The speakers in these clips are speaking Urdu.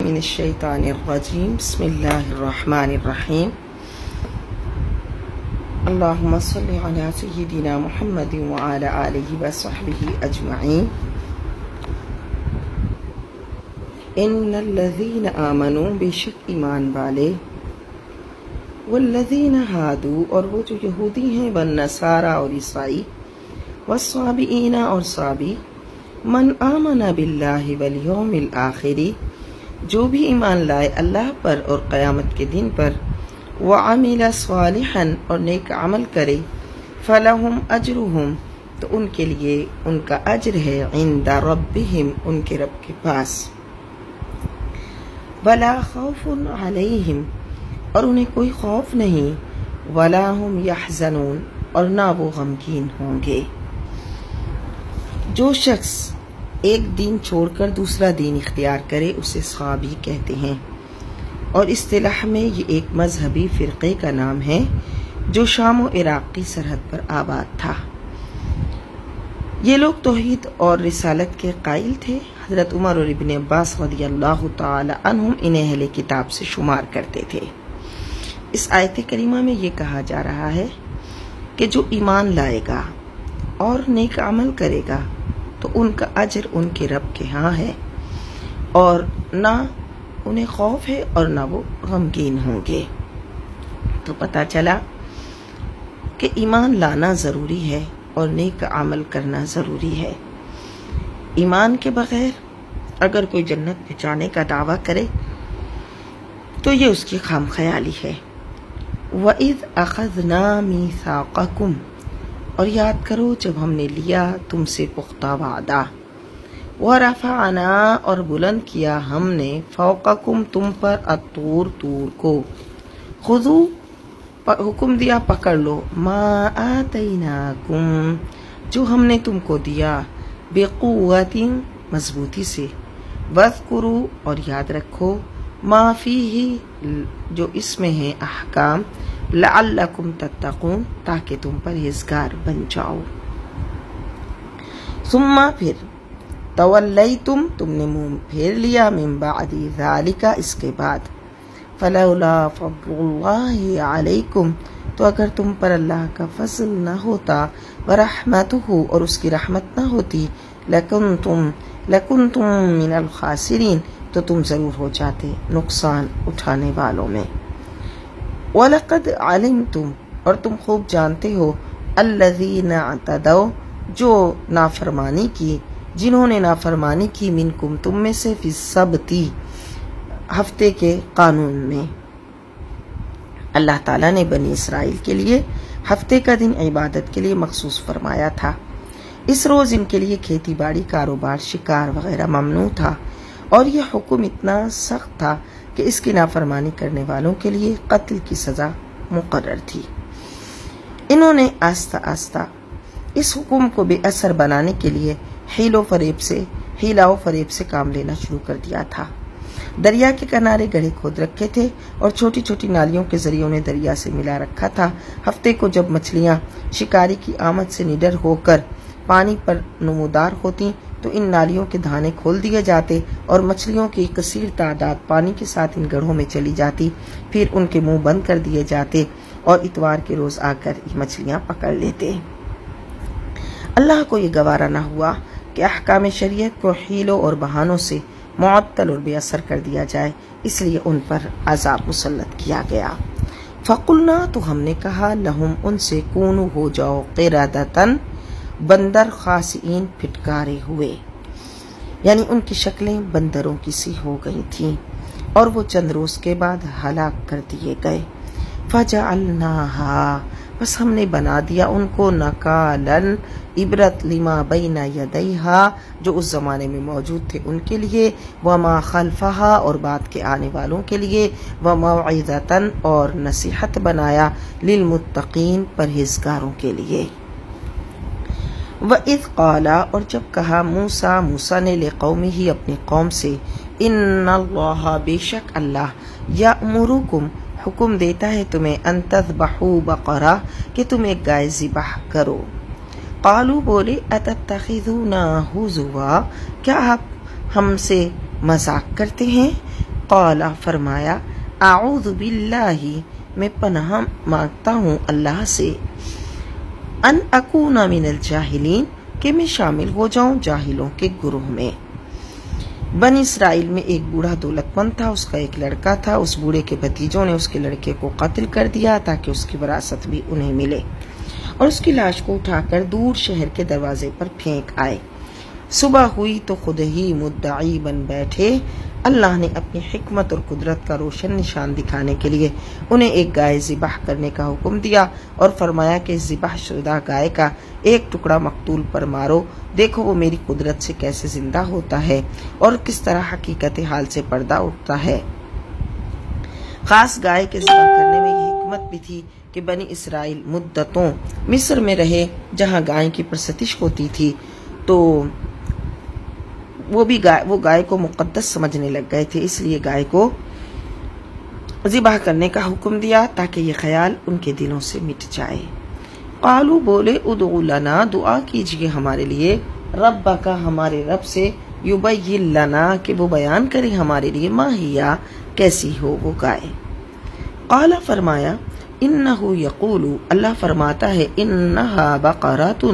من الشیطان الرجیم بسم اللہ الرحمن الرحیم اللہم صلی علی سیدنا محمد وعلی آلہ وصحبہ اجمعین ان الذین آمنوا بے شک ایمان والے والذین ہادوا اور وہ جو یہودی ہیں والنصارى اور عیسائی والصابئین اور صابی من آمن باللہ والیوم الآخر جو بھی ایمان لائے اللہ پر اور قیامت کے دن پر وعمل صالحا اور نیک عمل کرے فلہم اجرہم تو ان کے لیے ان کا اجر ہے عند ربہم ان کے رب کے پاس ولا خوف علیہم اور انہیں کوئی خوف نہیں ولا ہم یحزنون اور نہ وہ غمگین ہوں گے۔ جو شخص ایک دین چھوڑ کر دوسرا دین اختیار کرے اسے صابی کہتے ہیں، اور اصطلاح میں یہ ایک مذہبی فرقے کا نام ہے جو شام و عراق کی سرحد پر آباد تھا۔ یہ لوگ توحید اور رسالت کے قائل تھے۔ حضرت عمر اور ابن عباس رضی اللہ تعالی عنہم انہیں اہل کتاب سے شمار کرتے تھے۔ اس آیت کریمہ میں یہ کہا جا رہا ہے کہ جو ایمان لائے گا اور نیک عمل کرے گا تو ان کا اجر ان کے رب کے ہاں ہے، اور نہ انہیں خوف ہے اور نہ وہ غمگین ہوں گے۔ تو پتہ چلا کہ ایمان لانا ضروری ہے اور نیک عمل کرنا ضروری ہے۔ ایمان کے بغیر اگر کوئی جنت میں جانے کا دعویٰ کرے تو یہ اس کی خام خیالی ہے۔ وَإِذْ أَخَذْنَا مِيثَاقَكُمْ اور یاد کرو جب ہم نے لیا تم سے پختہ وعدہ، وَرَفَعْنَا اور بلند کیا ہم نے فوقکم تم پر الطور طور کو، خذوا حکم دیا پکڑ لو ما آتیناکم جو ہم نے تم کو دیا، بقوت مضبوطی سے، واذکروا اور یاد رکھو ما فیہ جو اس میں ہے احکام، لعلکم تتقون تاکہ تم پرہیزگار بن جاؤ۔ ثم پھر تولیتم تم نے منہ پھیر لیا من بعد ذالک اس کے بعد، فلولا فضل اللہ علیکم تو اگر تم پر اللہ کا فضل نہ ہوتا ورحمتہ اور اس کی رحمت نہ ہوتی لکنتم من الخاسرین تو تم ضرور ہو جاتے نقصان اٹھانے والوں میں۔ وَلَقَدْ عَلِمْتُمْ اور تم خوب جانتے ہو الَّذِينَ اعْتَدَوْا جو نافرمانی کی، جنہوں نے نافرمانی کی منکم تم میں سے فی السبت ہفتے کے قانون میں۔ اللہ تعالیٰ نے بنی اسرائیل کے لیے ہفتے کا دن عبادت کے لیے مخصوص فرمایا تھا۔ اس روز ان کے لیے کھیتی باڑی، کاروبار، شکار وغیرہ ممنوع تھا، اور یہ حکم اتنا سخت تھا کہ اس کی نافرمانی کرنے والوں کے لیے قتل کی سزا مقرر تھی۔ انہوں نے آہستہ آہستہ اس حکم کو بے اثر بنانے کے لیے ہیلا و فریب سے کام لینا شروع کر دیا تھا۔ دریا کے کنارے گڑھے کھود رکھے تھے اور چھوٹی چھوٹی نالیوں کے ذریعے انہیں دریا سے ملا رکھا تھا۔ ہفتے کو جب مچھلیاں شکاری کی آمد سے نڈر ہو کر پانی پر نمودار ہوتی تو ان نالیوں کے دھانے کھول دیے جاتے اور مچھلیوں کی کثیر تعداد پانی کے ساتھ ان گڑھوں میں چلی جاتی، پھر ان کے منہ بند کر دیے جاتے اور اتوار کے روز آ کر یہ مچھلیاں پکڑ لیتے۔ اللہ کو یہ گوارا نہ ہوا کہ احکام شریعت کو حیلوں اور بہانوں سے معطل اور بے اثر کر دیا جائے، اس لیے ان پر عذاب مسلط کیا گیا۔ فقلنا تو ہم نے کہا لہم ان سے کونوا ہو جاؤ قردۃً بندر خاسئین پھٹکارے ہوئے، یعنی ان کی شکلیں بندروں کی سی ہو گئی تھیں اور وہ چند روز کے بعد ہلاک کر دیے گئے۔ فجعلناہا بس ہم نے بنا دیا ان کو نکالاً عبرت لما بین یدیہا جو اس زمانے میں موجود تھے ان کے لیے، وما خلفہا اور بعد کے آنے والوں کے لیے، وموعظۃً اور نصیحت بنایا للمتقین پرہیزگاروں کے لیے۔ وَإِذْ قَالَ اور جب کہا موسیٰ نے لقومہ اپنی قوم سے، ان اللہ بے شک اللہ یأمرکم حکم دیتا ہے تمہیں ان تذبحوا بقرہ کہ تم ایک گائے ذبح کرو۔ قالوا بولے اتتخذونا ہزوا کیا آپ ہم سے مذاق کرتے ہیں؟ قال فرمایا اعوذ باللہ میں پناہ مانگتا ہوں اللہ سے ان اکون من الجاہلین کہ میں شامل ہو جاؤں جاہلوں کے گروہ میں۔ بنی اسرائیل میں ایک بوڑھا دولت مند تھا، اس کا ایک لڑکا تھا، اس بوڑھے کے بھتیجوں نے اس کے لڑکے کو قتل کر دیا تاکہ اس کی وراثت بھی انہیں ملے، اور اس کی لاش کو اٹھا کر دور شہر کے دروازے پر پھینک آئے۔ صبح ہوئی تو خود ہی مدعی بن بیٹھے۔ اللہ نے اپنی حکمت اور قدرت کا روشن نشان دکھانے کے لیے انہیں ایک گائے ذبح کرنے کا حکم دیا اور فرمایا کہ ذبح شدہ گائے کا ایک ٹکڑا مقتول پر مارو، دیکھو وہ میری قدرت سے کیسے زندہ ہوتا ہے اور کس طرح حقیقت حال سے پردہ اٹھتا ہے۔ خاص گائے کے ذبح کرنے میں یہ حکمت بھی تھی کہ بنی اسرائیل مدتوں مصر میں رہے جہاں گائے کی پرستش ہوتی تھی، تو وہ گائے کو مقدس سمجھنے لگ گئے تھے، اس لیے گائے کو ذبح کرنے کا حکم دیا تاکہ یہ خیال ان کے دلوں سے مٹ جائے۔ قالو بولے ادعو لنا دعا کیجئے ہمارے لیے ربک ہمارے رب سے یبین لنا کہ وہ بیان کرے ہمارے لیے ما ہیا کیسی ہو وہ گائے۔ قال فرمایا انہ یقول اللہ فرماتا ہے انہا بقرۃ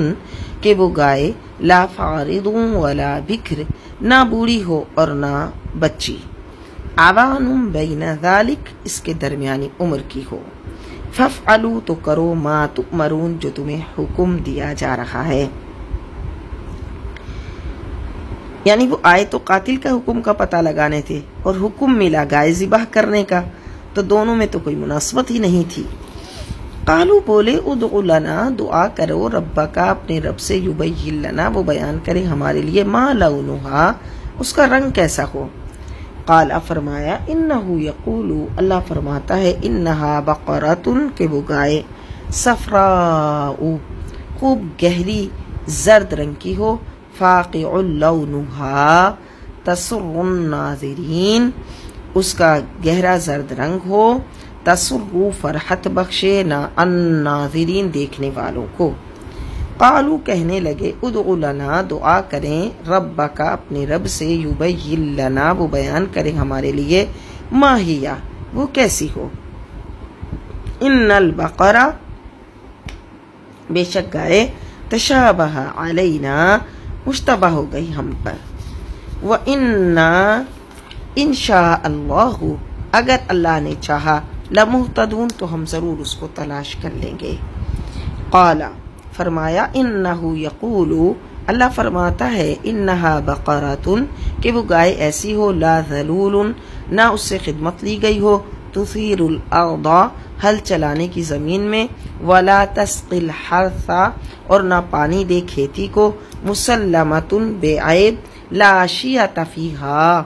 کہ وہ گائے لا فارض ولا بکر نہ بوڑھی ہو اور نہ بچی، عوان بین ذالک اس کے درمیانی عمر کی ہو، فافعلوا تو کرو ما تؤمرون جو تمہیں حکم دیا جا رہا ہے۔ یعنی وہ آئے تو قاتل کا حکم کا پتہ لگانے تھے اور حکم ملا گائے ذبح کرنے کا، تو دونوں میں تو کوئی مناسبت ہی نہیں تھی۔ قالو بولے ادعو لنا دعا کرو ربکا اپنے رب سے یبین لنا وہ بیان کرے ہمارے لیے ما لونہا اس کا رنگ کیسا ہو۔ قال فرمایا انہو یقول اللہ فرماتا ہے انہا بقرۃ کہ وہ گائے صفراء خوب گہری زرد رنگ کی ہو، فاقع لونہا تسر الناظرین اس کا گہرا زرد رنگ ہو، تسر فرحت بخشے نہ الناظرین دیکھنے والوں کو۔ قالو کہنے لگے ادعو لنا دعا کریں ربک اپنے رب سے یبین لنا وہ بیان کرے ہمارے لیے ما ہیا وہ کیسی ہو۔ ان البقرہ بے شک گائے تشابہ علینا مشتبہ ہو گئی ہم پر، وَإِنَّا انشاء اللہ اگر اللہ نے چاہا لمہتدون تو ہم ضرور اس کو تلاش کر لیں گے۔ قال فرمایا انہو یقول اللہ فرماتا ہے انہا بقرۃ کہ وہ گائے ایسی ہو لا ذلول نہ اس سے خدمت لی گئی ہو، تثیر الارض ہل چلانے کی زمین میں، ولا تسقی الحرث اور نہ پانی دے کھیتی کو، مسلمۃ بے عیب لا شیۃ فیہا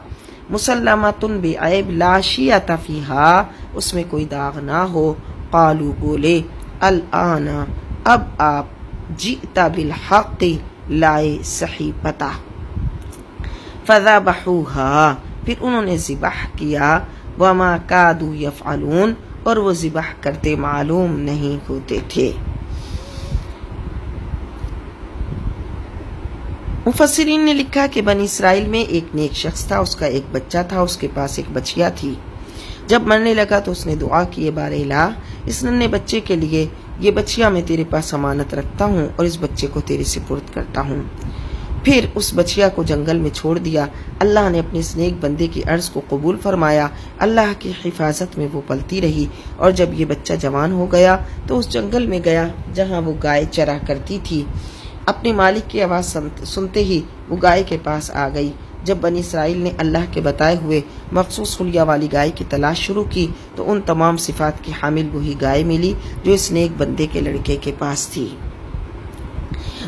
مسلمۃ بے عیب لا شیۃ فیہا اس میں کوئی داغ نہ ہو۔ قالو بولے الآن اب آپ جئت بالحق لائے صحیح پتہ، فذبحوها پھر انہوں نے ذبح کیا، وما کادوا یفعلون اور وہ ذبح کرتے معلوم نہیں ہوتے تھے۔ مفسرین نے لکھا کہ بنی اسرائیل میں ایک نیک شخص تھا، اس کا ایک بچہ تھا، اس کے پاس ایک بچیا تھی۔ جب مرنے لگا تو اس نے دعا کی بار الہ اس ننھے بچے کے لیے یہ بچیا میں تیرے پاس امانت رکھتا ہوں اور اس بچے کو تیرے سپرد کرتا ہوں۔ پھر اس بچیا کو جنگل میں چھوڑ دیا۔ اللہ نے اپنے اس نیک بندے کی عرض کو قبول فرمایا، اللہ کی حفاظت میں وہ پلتی رہی، اور جب یہ بچہ جوان ہو گیا تو اس جنگل میں گیا جہاں وہ گائے چرا کرتی تھی۔ اپنے مالک کی آواز سنتے ہی وہ گائے کے پاس آ گئی۔ جب بنی اسرائیل نے اللہ کے بتائے ہوئے مخصوص خلیہ والی گائے کی تلاش شروع کی تو ان تمام صفات کی حامل وہی گائے ملی جو اس نیک بندے کے لڑکے کے پاس تھی۔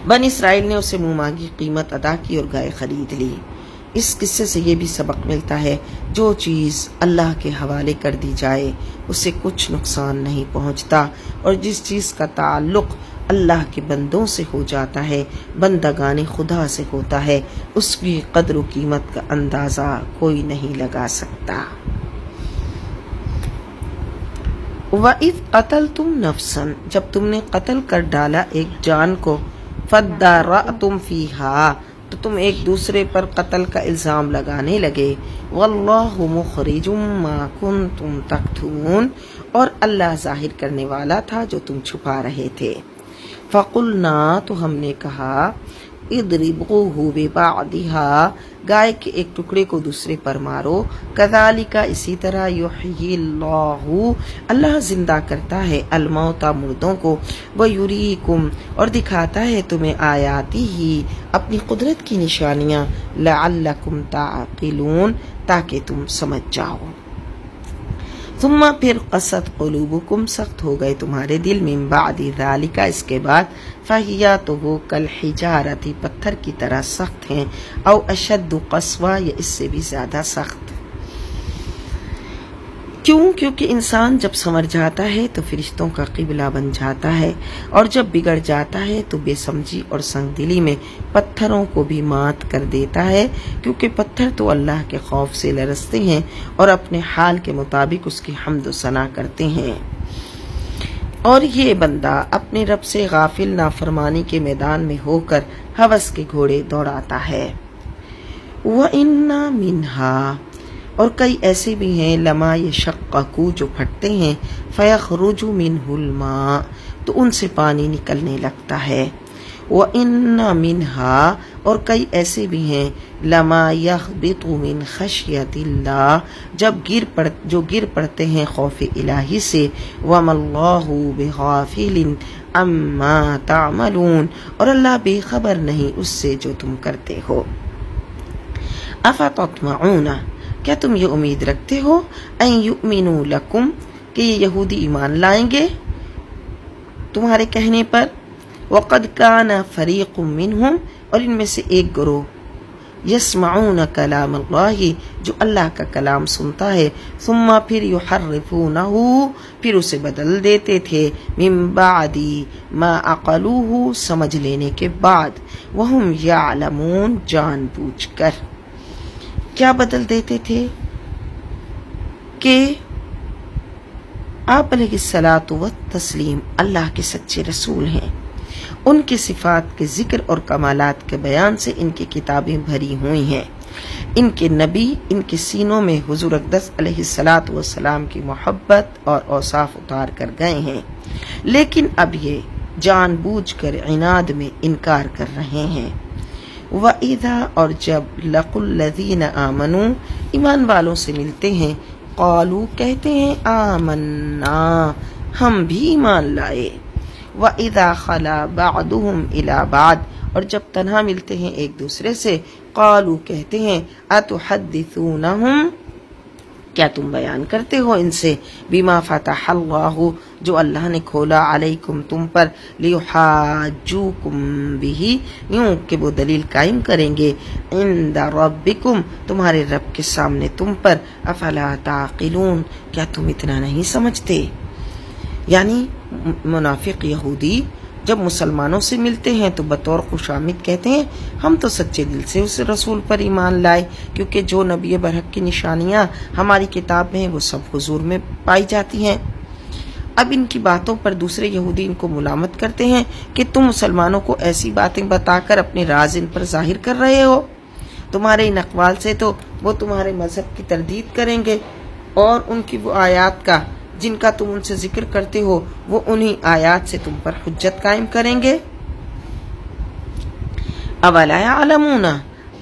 بنی اسرائیل نے اسے منہ مانگی قیمت ادا کی اور گائے خرید لی۔ اس قصے سے یہ بھی سبق ملتا ہے جو چیز اللہ کے حوالے کر دی جائے اسے کچھ نقصان نہیں پہنچتا، اور جس چیز کا تعلق اللہ کے بندوں سے ہو جاتا ہے، بندگان خدا سے ہوتا ہے، اس کی قدر و قیمت کا اندازہ کوئی نہیں لگا سکتا۔ وَإِذْ قَتَلْتُمْ نَفْسًا جب تم نے قتل کر ڈالا ایک جان کو، فَادَّارَأْتُمْ فِيهَا تو تم ایک دوسرے پر قتل کا الزام لگانے لگے. واللہ مخرج ما کنتم تکتمون، اور اللہ ظاہر کرنے والا تھا جو تم چھپا رہے تھے. فقلنا، تو ہم نے کہا، اضربوہ ببعضھا، گائے کے ایک ٹکڑے کو دوسرے پر مارو. کذالک، اسی طرح، یحیی اللہ، اللہ زندہ کرتا ہے، الموتى، مردوں کو، ویریکم، اور دکھاتا ہے تمہیں، آیاتہ، اپنی قدرت کی نشانیاں، لعلکم تعقلون، تاکہ تم سمجھ جاؤ. ثم، پھر، قست قلوبکم، سخت ہو گئے تمہارے دل، من بعد ذالک، اس کے بعد، فہیا، تو وہ کالحجارۃ، پتھر کی طرح سخت ہیں، او اشد قسوہ، یا اس سے بھی زیادہ سخت. کیوں؟ کیونکہ انسان جب سنور جاتا ہے تو فرشتوں کا قبلہ بن جاتا ہے، اور جب بگڑ جاتا ہے تو بے سمجھی اور سنگ دلی میں پتھروں کو بھی مات کر دیتا ہے، کیونکہ پتھر تو اللہ کے خوف سے لرزتے ہیں اور اپنے حال کے مطابق اس کی حمد و ثنا کرتے ہیں. اور یہ بندہ اپنے رب سے غافل نافرمانی کے میدان میں ہو کر ہوس کے گھوڑے دوڑاتا ہے. وَإِنَّ مِنْهَا، اور کئی ایسے بھی ہیں، لما یشقق، جو پھٹتے ہیں، فیخرج منہ الماء، تو ان سے پانی نکلنے لگتا ہے. وَإِنَّ مِنْهَا، اور کئی ایسے بھی ہیں، لما یہبط من خشیۃ اللہ، جو گر پڑتے ہیں خوف الہی سے. وما اللہ بغافل عما تعملون، اور اللہ بے خبر نہیں اس سے جو تم کرتے ہو. افتطمعون، کیا تم یہ امید رکھتے ہو، ان یؤمنوا لکم، کہ یہ یہودی ایمان لائیں گے تمہارے کہنے پر. وقد کان فریق منہم، اور ان میں سے ایک گروہ، یسمعون کلام اللہ، جو اللہ کا کلام سنتا ہے، ثم، پھر، یحرفونہ، پھر اسے بدل دیتے تھے، من بعد ما عقلوہ، سمجھ لینے کے بعد، وہم یعلمون، جان بوجھ کر. کیا بدل دیتے تھے؟ کہ آپ علیہ الصلاۃ والتسلیم اللہ کے سچے رسول ہیں، ان کی صفات کے ذکر اور کمالات کے بیان سے ان کی کتابیں بھری ہوئی ہیں. ان کے نبی ان کے سینوں میں حضور اقدس علیہ الصلاۃ والسلام کی محبت اور اوصاف اتار کر گئے ہیں، لیکن اب یہ جان بوجھ کر عناد میں انکار کر رہے ہیں. وَإِذَا، اور جب، لَقُوا الَّذِينَ آمَنُوا، ایمان والوں سے ملتے ہیں، قالوا، کہتے ہیں، آمنا، ہم بھی ایمان لائے. وَإِذَا خَلَا بَعْضُهُمْ إِلَى بَعْضٍ، اور جب تنہا ملتے ہیں ایک دوسرے سے، قالوا، کہتے ہیں، أَتُحَدِّثُونَهُمْ، کیا تم بیان کرتے ہو ان سے، بما فتح اللہ، جو اللہ نے کھولا، علیکم، تم پر، لیحاجوکم بہ، یوں کہ وہ دلیل قائم کریں گے، عند ربکم، تمہارے رب کے سامنے تم پر. افلا تعقلون، کیا تم اتنا نہیں سمجھتے؟ یعنی منافق یہودی جب مسلمانوں سے ملتے ہیں تو بطور خوش آمد کہتے ہیں، ہم تو سچے دل سے اس رسول پر ایمان لائے، کیونکہ جو نبی برحق کی نشانیاں ہماری کتاب میں ہیں وہ سب حضور میں پائی جاتی ہیں. اب ان کی باتوں پر دوسرے یہودی ان کو ملامت کرتے ہیں کہ تم مسلمانوں کو ایسی باتیں بتا کر اپنے راز ان پر ظاہر کر رہے ہو، تمہارے ان اقوال سے تو وہ تمہارے مذہب کی تردید کریں گے، اور ان کی وہ آیات کا جن کا تم ان سے ذکر کرتے ہو، وہ انہی آیات سے تم پر حجت قائم کریں گے. اولا یعلمون،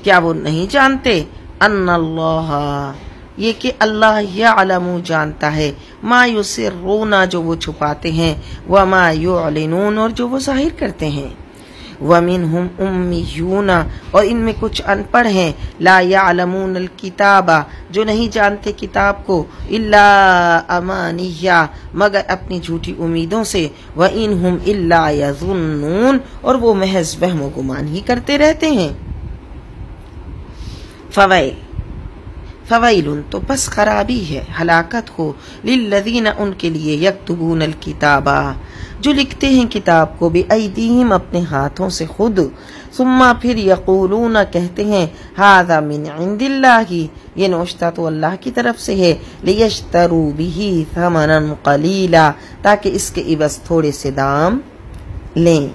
کیا وہ نہیں جانتے، ان اللہ، یہ کہ اللہ یعلم، جانتا ہے، ما یسرون، جو وہ چھپاتے ہیں، وما یعلنون، اور جو وہ ظاہر کرتے ہیں. ومنہم امیون، اور ان میں کچھ ان پڑھ ہیں، لا یعلمون الکتاب، جو نہیں جانتے کتاب کو، الا امانیہ، مگر اپنی جھوٹی امیدوں سے، وانہم الا یظنون، اور وہ محض وہم و گمان ہی کرتے رہتے ہیں. فویل، تو بس خرابی ہے، ہلاکت ہو، للذین، ان کے لیے، یکتبون الکتاب، جو لکھتے ہیں کتاب کو، بأیدیہم، اپنے ہاتھوں سے خود، ثم، پھر، یقولون، کہتے ہیں، ھذا من عند اللہ، یہ نوشتہ تو اللہ کی طرف سے ہے، لیشتروا بہ ثمنا قلیلا، تاکہ اس کے عوض تھوڑے سے دام لیں.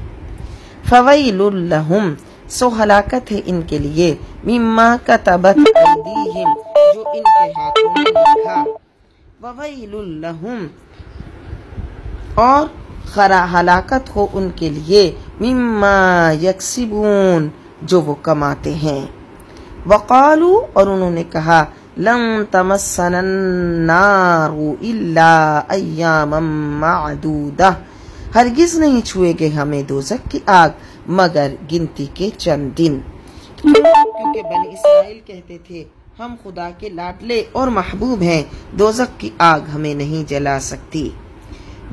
فویل لہم، سو ہلاکت ہے ان کے لیے مما کتبت ایدیہم جو ان کے ہاتھوں نے لکھا وویل لہم اور ہلاکت ہو ان کے لیے مما یکسبون جو وہ کماتے ہیں وقالو اور انہوں نے کہا لن تمسنا النار الا ایاما معدودہ ہرگز نہیں چھوئے گے ہمیں دوزخ کی آگ مگر گنتی کے چند دن کیونکہ بنی اسرائیل کہتے تھے ہم خدا کے لاڈلے اور محبوب ہیں دوزخ کی آگ ہمیں نہیں جلا سکتی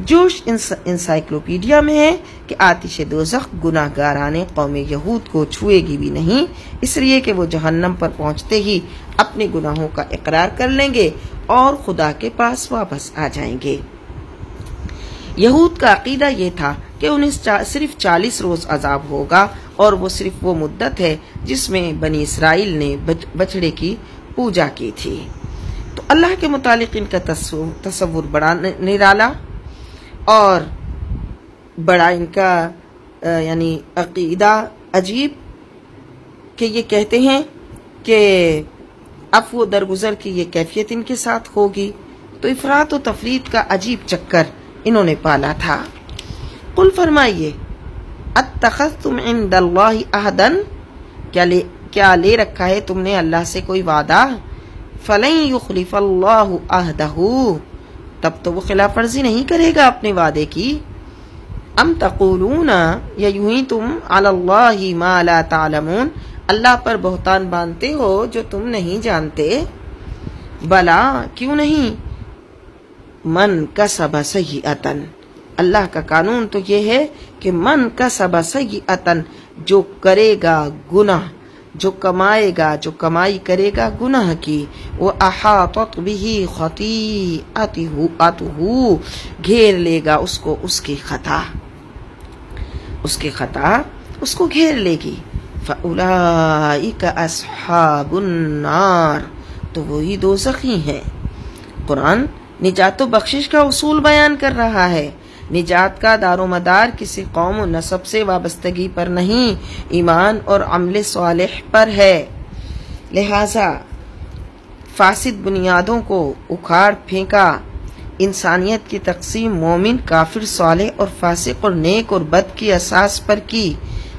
جوش انسائکلوپیڈیا میں ہے کہ آتش دوزخ گناہ گارانے قوم یہود کو چھوئے گی بھی نہیں اس لیے کہ وہ جہنم پر پہنچتے ہی اپنے گناہوں کا اقرار کر لیں گے اور خدا کے پاس واپس آ جائیں گے۔ یہود کا عقیدہ یہ تھا کہ انہیں صرف 40 روز عذاب ہوگا اور وہ صرف وہ مدت ہے جس میں بنی اسرائیل نے بچڑے کی پوجا کی تھی۔ تو اللہ کے متعلق ان کا تصور بڑا نرالا اور بڑا ان کا یعنی عقیدہ عجیب کہ یہ کہتے ہیں کہ عفو درگزر کی یہ کیفیت ان کے ساتھ ہوگی، تو افراط و تفریط کا عجیب چکر انہوں نے پالا تھا۔ قل فرمائیے اتخذتم عند اللہ عہدا کیا لے رکھا ہے تم نے اللہ سے کوئی وعدہ؟ فلن یخلف اللہ عہدہ تب تو وہ خلاف ورزی نہیں کرے گا اپنے وعدے کی۔ ام تقولون یا یوں ہی تم علی اللہ ما لا تعلمون اللہ پر بہتان باندھتے ہو جو تم نہیں جانتے۔ بلا کیوں نہیں، من کسب سیئۃ اللہ کا قانون تو یہ ہے کہ من کسب سیئۃ جو کرے گا گناہ، جو کمائے گا، جو کمائی کرے گا گناہ کی، وہ احاطت بہ خطیئتہ گھیر لے گا اس کو اس کی خطا اس کو گھیر لے گی۔ فاولئک اصحاب النار تو وہی دوزخی ہیں۔ قرآن نجات و بخشش کا اصول بیان کر رہا ہے۔ نجات کا دار و مدار کسی قوم و نسب سے وابستگی پر نہیں، ایمان اور عمل صالح پر ہے۔ لہذا فاسد بنیادوں کو اکھاڑ پھینکا، انسانیت کی تقسیم مومن، کافر، صالح اور فاسق اور نیک اور بد کی اساس پر کی،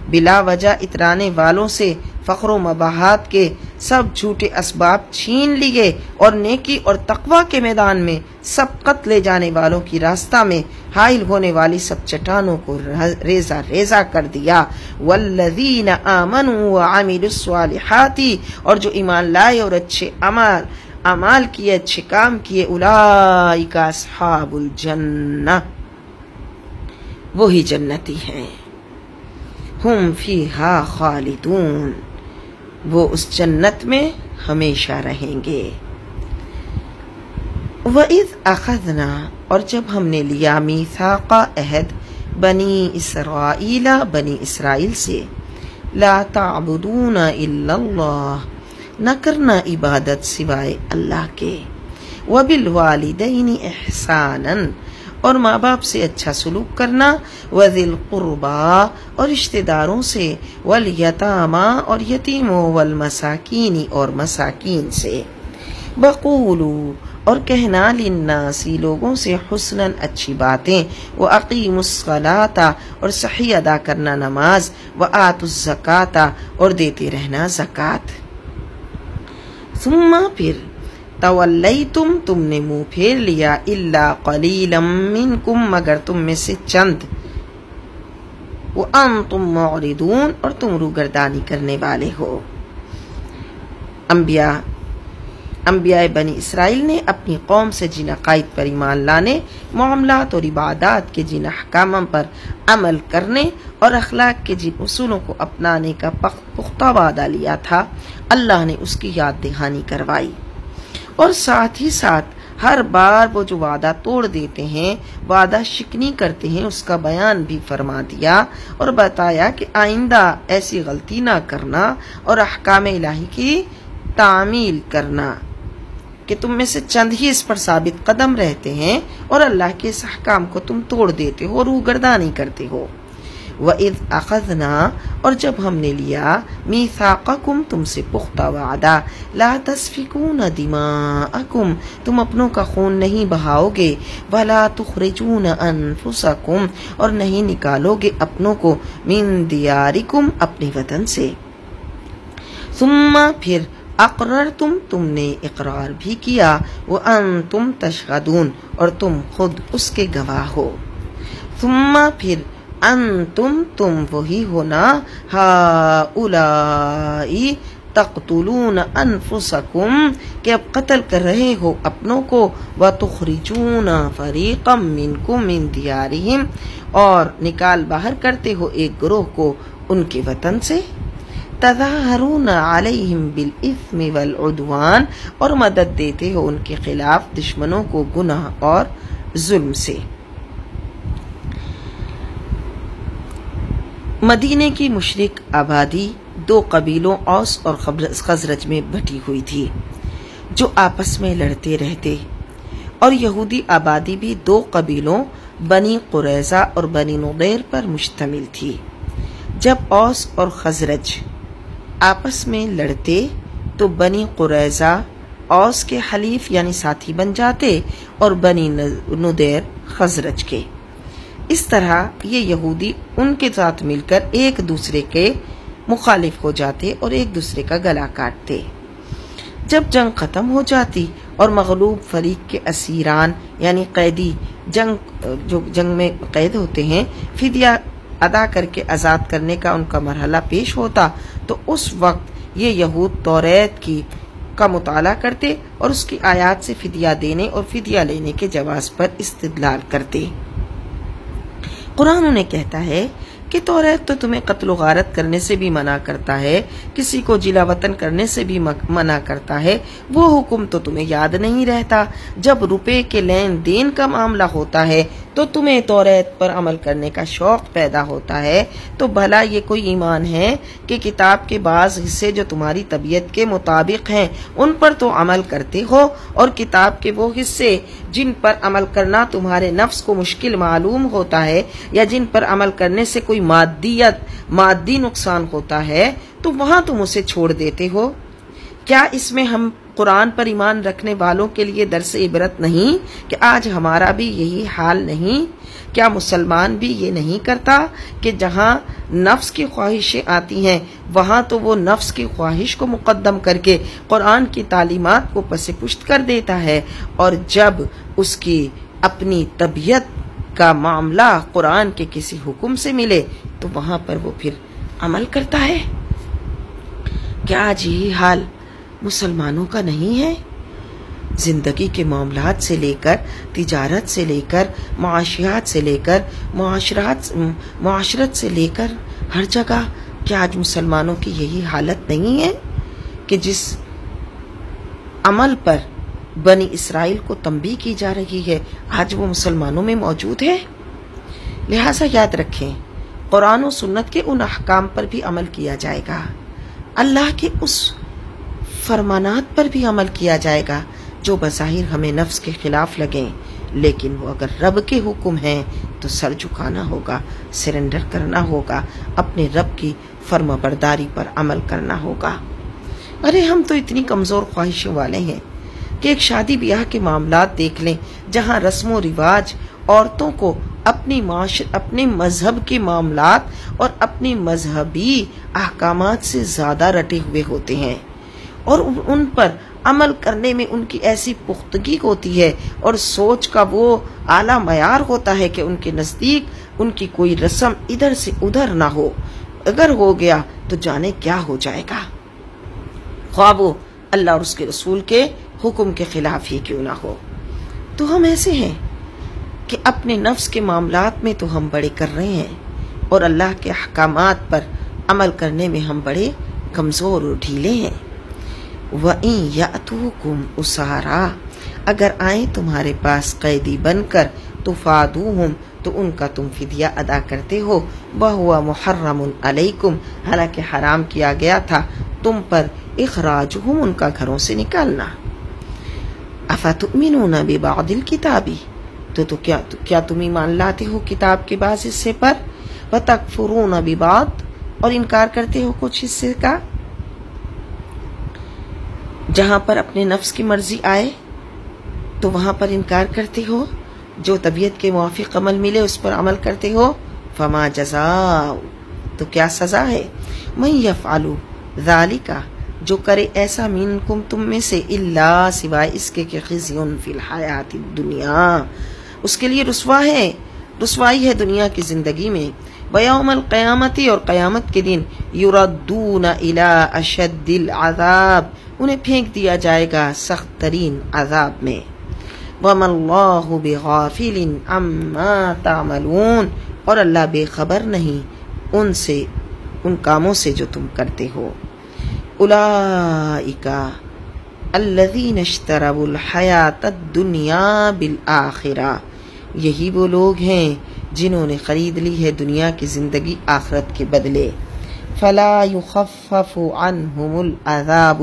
بلا وجہ اترانے والوں سے فخر و مباحات کے سب جھوٹے اسباب چھین لیے اور نیکی اور تقوی کے میدان میں سبقت لے جانے والوں کی راستہ میں حائل ہونے والی سب چٹانوں کو ریزہ ریزہ کر دیا۔ والذین آمنوا وعملوا الصالحات اور جو ایمان لائے اور اچھے اعمال کیے، اچھے کام کیے، اولئک اصحاب الجنہ وہی جنتی ہیں، ہم فیہا خالدون وہ اس جنت میں ہمیشہ رہیں گے۔ وَإِذْ أَخَذْنَا اور جب ہم نے لیا میثاق عہد بنی اسرائیل سے، لا تعبدون الا اللہ نہ کرنا عبادت سوائے اللہ کے، وبالوالدین احسانا اور ماں باپ سے اچھا سلوک کرنا، وذی القربا اور رشتہ داروں سے، والیتاما اور یتیموں، والمساکین اور مساکین سے، وقولو اور کہنا للناسی لوگوں سے، حسناً اچھی باتیں، واقیموا الصلاۃ اور صحیح ادا کرنا نماز، وآتوا الزکاۃ اور دیتے رہنا زکوٰۃ۔ ثم پھر تولیتم تم نے منہ پھیر لیا، الا قلیلا منکم مگر تم میں سے چند، وانتم معرضون اور تم روگردانی کرنے والے ہو۔ انبیاء بنی اسرائیل نے اپنی قوم سے جن عقائد پر ایمان لانے، معاملات اور عبادات کے جن احکاموں پر عمل کرنے اور اخلاق کے جن اصولوں کو اپنانے کا پختہ وعدہ لیا تھا، اللہ نے اس کی یاد دہانی کروائی، اور ساتھ ہی ساتھ ہر بار وہ جو وعدہ توڑ دیتے ہیں، وعدہ شکنی کرتے ہیں، اس کا بیان بھی فرما دیا اور بتایا کہ آئندہ ایسی غلطی نہ کرنا اور احکام الہی کی تعمیل کرنا کہ تم میں سے چند ہی اس پر ثابت قدم رہتے ہیں اور اللہ کے اس احکام کو تم توڑ دیتے ہو، روگردانی کرتے ہو۔ وَإِذْ أَخَذْنَا اور جب ہم نے لیا میثاقکم تم سے پختہ وعدہ لا تسفکون دماءکم تم اپنوں کا خون نہیں بہاؤ گے ولا تخرجون انفسکم اور نہیں نکالو گے اپنوں کو من دیارکم اپنے وطن سے ثم پھر اقررتم تم نے اقرار بھی کیا وانتم تشہدون اور تم خود اس کے گواہ ہو ثم پھر انتم تم وہی ہونا ہؤلائی تقتلون انفسکم کہ اب قتل کر رہے ہو اپنوں کو وتخرجون فریقا منکم من دیارہم اور نکال باہر کرتے ہو ایک گروہ کو ان کے وطن سے تظاہرون علیہم بالاثم والعدوان اور مدد دیتے ہو ان کے خلاف دشمنوں کو گناہ اور ظلم سے۔ مدینے کی مشرک آبادی دو قبیلوں اوس اور خزرج میں بٹی ہوئی تھی جو آپس میں لڑتے رہتے، اور یہودی آبادی بھی دو قبیلوں بنی قریظہ اور بنی نضیر پر مشتمل تھی۔ جب اوس اور خزرج آپس میں لڑتے تو بنی قریظہ اوس کے حلیف یعنی ساتھی بن جاتے اور بنی نضیر خزرج کے۔ اس طرح یہ یہودی ان کے ساتھ مل کر ایک دوسرے کے مخالف ہو جاتے اور ایک دوسرے کا گلا کاٹتے۔ جب جنگ ختم ہو جاتی اور مغلوب فریق کے اسیران یعنی قیدی جو جنگ میں قید ہوتے ہیں فدیہ ادا کر کے آزاد کرنے کا ان کا مرحلہ پیش ہوتا تو اس وقت یہ یہود توریت کا مطالعہ کرتے اور اس کی آیات سے فدیہ دینے اور فدیہ لینے کے جواز پر استدلال کرتے۔ قرآن انہیں کہتا ہے کہ توریت تو تمہیں قتل و غارت کرنے سے بھی منع کرتا ہے، کسی کو جلا وطن کرنے سے بھی منع کرتا ہے، وہ حکم تو تمہیں یاد نہیں رہتا۔ جب روپے کے لین دین کا معاملہ ہوتا ہے تو تمہیں توریت پر عمل کرنے کا شوق پیدا ہوتا ہے، تو بھلا یہ کوئی ایمان ہے کہ کتاب کے بعض حصے جو تمہاری طبیعت کے مطابق ہیں ان پر تو عمل کرتے ہو، اور کتاب کے وہ حصے جن پر عمل کرنا تمہارے نفس کو مشکل معلوم ہوتا ہے یا جن پر عمل کرنے سے کوئی مادی نقصان ہوتا ہے تو وہاں تم اسے چھوڑ دیتے ہو۔ کیا اس میں ہم قرآن پر ایمان رکھنے والوں کے لیے درس عبرت نہیں کہ آج ہمارا بھی یہی حال نہیں؟ کیا مسلمان بھی یہ نہیں کرتا کہ جہاں نفس کی خواہشیں آتی ہیں وہاں تو وہ نفس کی خواہش کو مقدم کر کے قرآن کی تعلیمات کو پس پشت کر دیتا ہے، اور جب اس کی اپنی طبیعت کا معاملہ قرآن کے کسی حکم سے ملے تو وہاں پر وہ پھر عمل کرتا ہے؟ کیا آج یہی حال مسلمانوں کا نہیں ہے؟ زندگی کے معاملات سے لے کر، تجارت سے لے کر، معاشیات سے لے کر، معاشرت سے لے کر ہر جگہ کیا آج مسلمانوں کی یہی حالت نہیں ہے کہ جس عمل پر بنی اسرائیل کو تنبیہ کی جا رہی ہے آج وہ مسلمانوں میں موجود ہے؟ لہٰذا یاد رکھیں، قرآن و سنت کے ان احکام پر بھی عمل کیا جائے گا، اللہ کے اس فرمانات پر بھی عمل کیا جائے گا جو بظاہر ہمیں نفس کے خلاف لگیں، لیکن وہ اگر رب کے حکم ہیں تو سر جھکانا ہوگا، سرنڈر کرنا ہوگا، اپنے رب کی فرما برداری پر عمل کرنا ہوگا۔ ارے ہم تو اتنی کمزور خواہشوں والے ہیں کہ ایک شادی بیاہ کے معاملات دیکھ لیں جہاں رسم و رواج عورتوں کو اپنے مذہب کے معاملات اور اپنی مذہبی احکامات سے زیادہ رٹے ہوئے ہوتے ہیں، اور ان پر عمل کرنے میں ان کی ایسی پختگی ہوتی ہے اور سوچ کا وہ اعلیٰ معیار ہوتا ہے کہ ان کے نزدیک ان کی کوئی رسم ادھر سے ادھر نہ ہو، اگر ہو گیا تو جانے کیا ہو جائے گا، خواہ وہ اللہ اور اس کے رسول کے حکم کے خلاف ہی کیوں نہ ہو۔ تو ہم ایسے ہیں کہ اپنے نفس کے معاملات میں تو ہم بڑے کر رہے ہیں اور اللہ کے احکامات پر عمل کرنے میں ہم بڑے کمزور اور ڈھیلے ہیں۔ وَإِن يَأْتُوكُمْ أُسَارَىٰ اگر آئیں تمہارے پاس قیدی بن کر تُفَادُوهُمْ تو ان کا تم فدیہ ادا کرتے ہو، وَهُوَ مُحَرَّمٌ عَلَيْكُمْ حالانکہ حرام کیا گیا تھا تم پر اخراجہم ان کا گھروں سے نکالنا۔ اَفَتُؤْمِنُونَ بِبَعْضِ الْكِتَابِ تو کیا تم ایمان لاتے ہو کتاب کے بعض حصے پر؟ وَتَكْفُرُونَ بِبَعْضٍ اور انکار کرتے ہو کچھ حصے کا. جہاں پر اپنے نفس کی مرضی آئے تو وہاں پر انکار کرتے ہو، جو طبیعت کے موافق عمل ملے اس پر عمل کرتے ہو. فما جزاء تو کیا سزا ہے. من یفعل ذالک جو کرے ایسا منکم تم میں سے، الا سوائے اس کے کہ خزی فی الحیات الدنیا اس کے لیے رسوائی ہے دنیا کی زندگی میں. ویوم القیامت اور قیامت کے دن یردون الی اشد العذاب انہیں پھینک دیا جائے گا سخت ترین عذاب میں. وما اللہ بغافل عما تعملون اور اللہ بے خبر نہیں ان کاموں سے جو تم کرتے ہو. اولئک الذین اشتروا الحیات الدنیا بالآخرہ یہی وہ لوگ ہیں جنہوں نے خرید لی ہے دنیا کی زندگی آخرت کے بدلے. فلا یخفف عنہم العذاب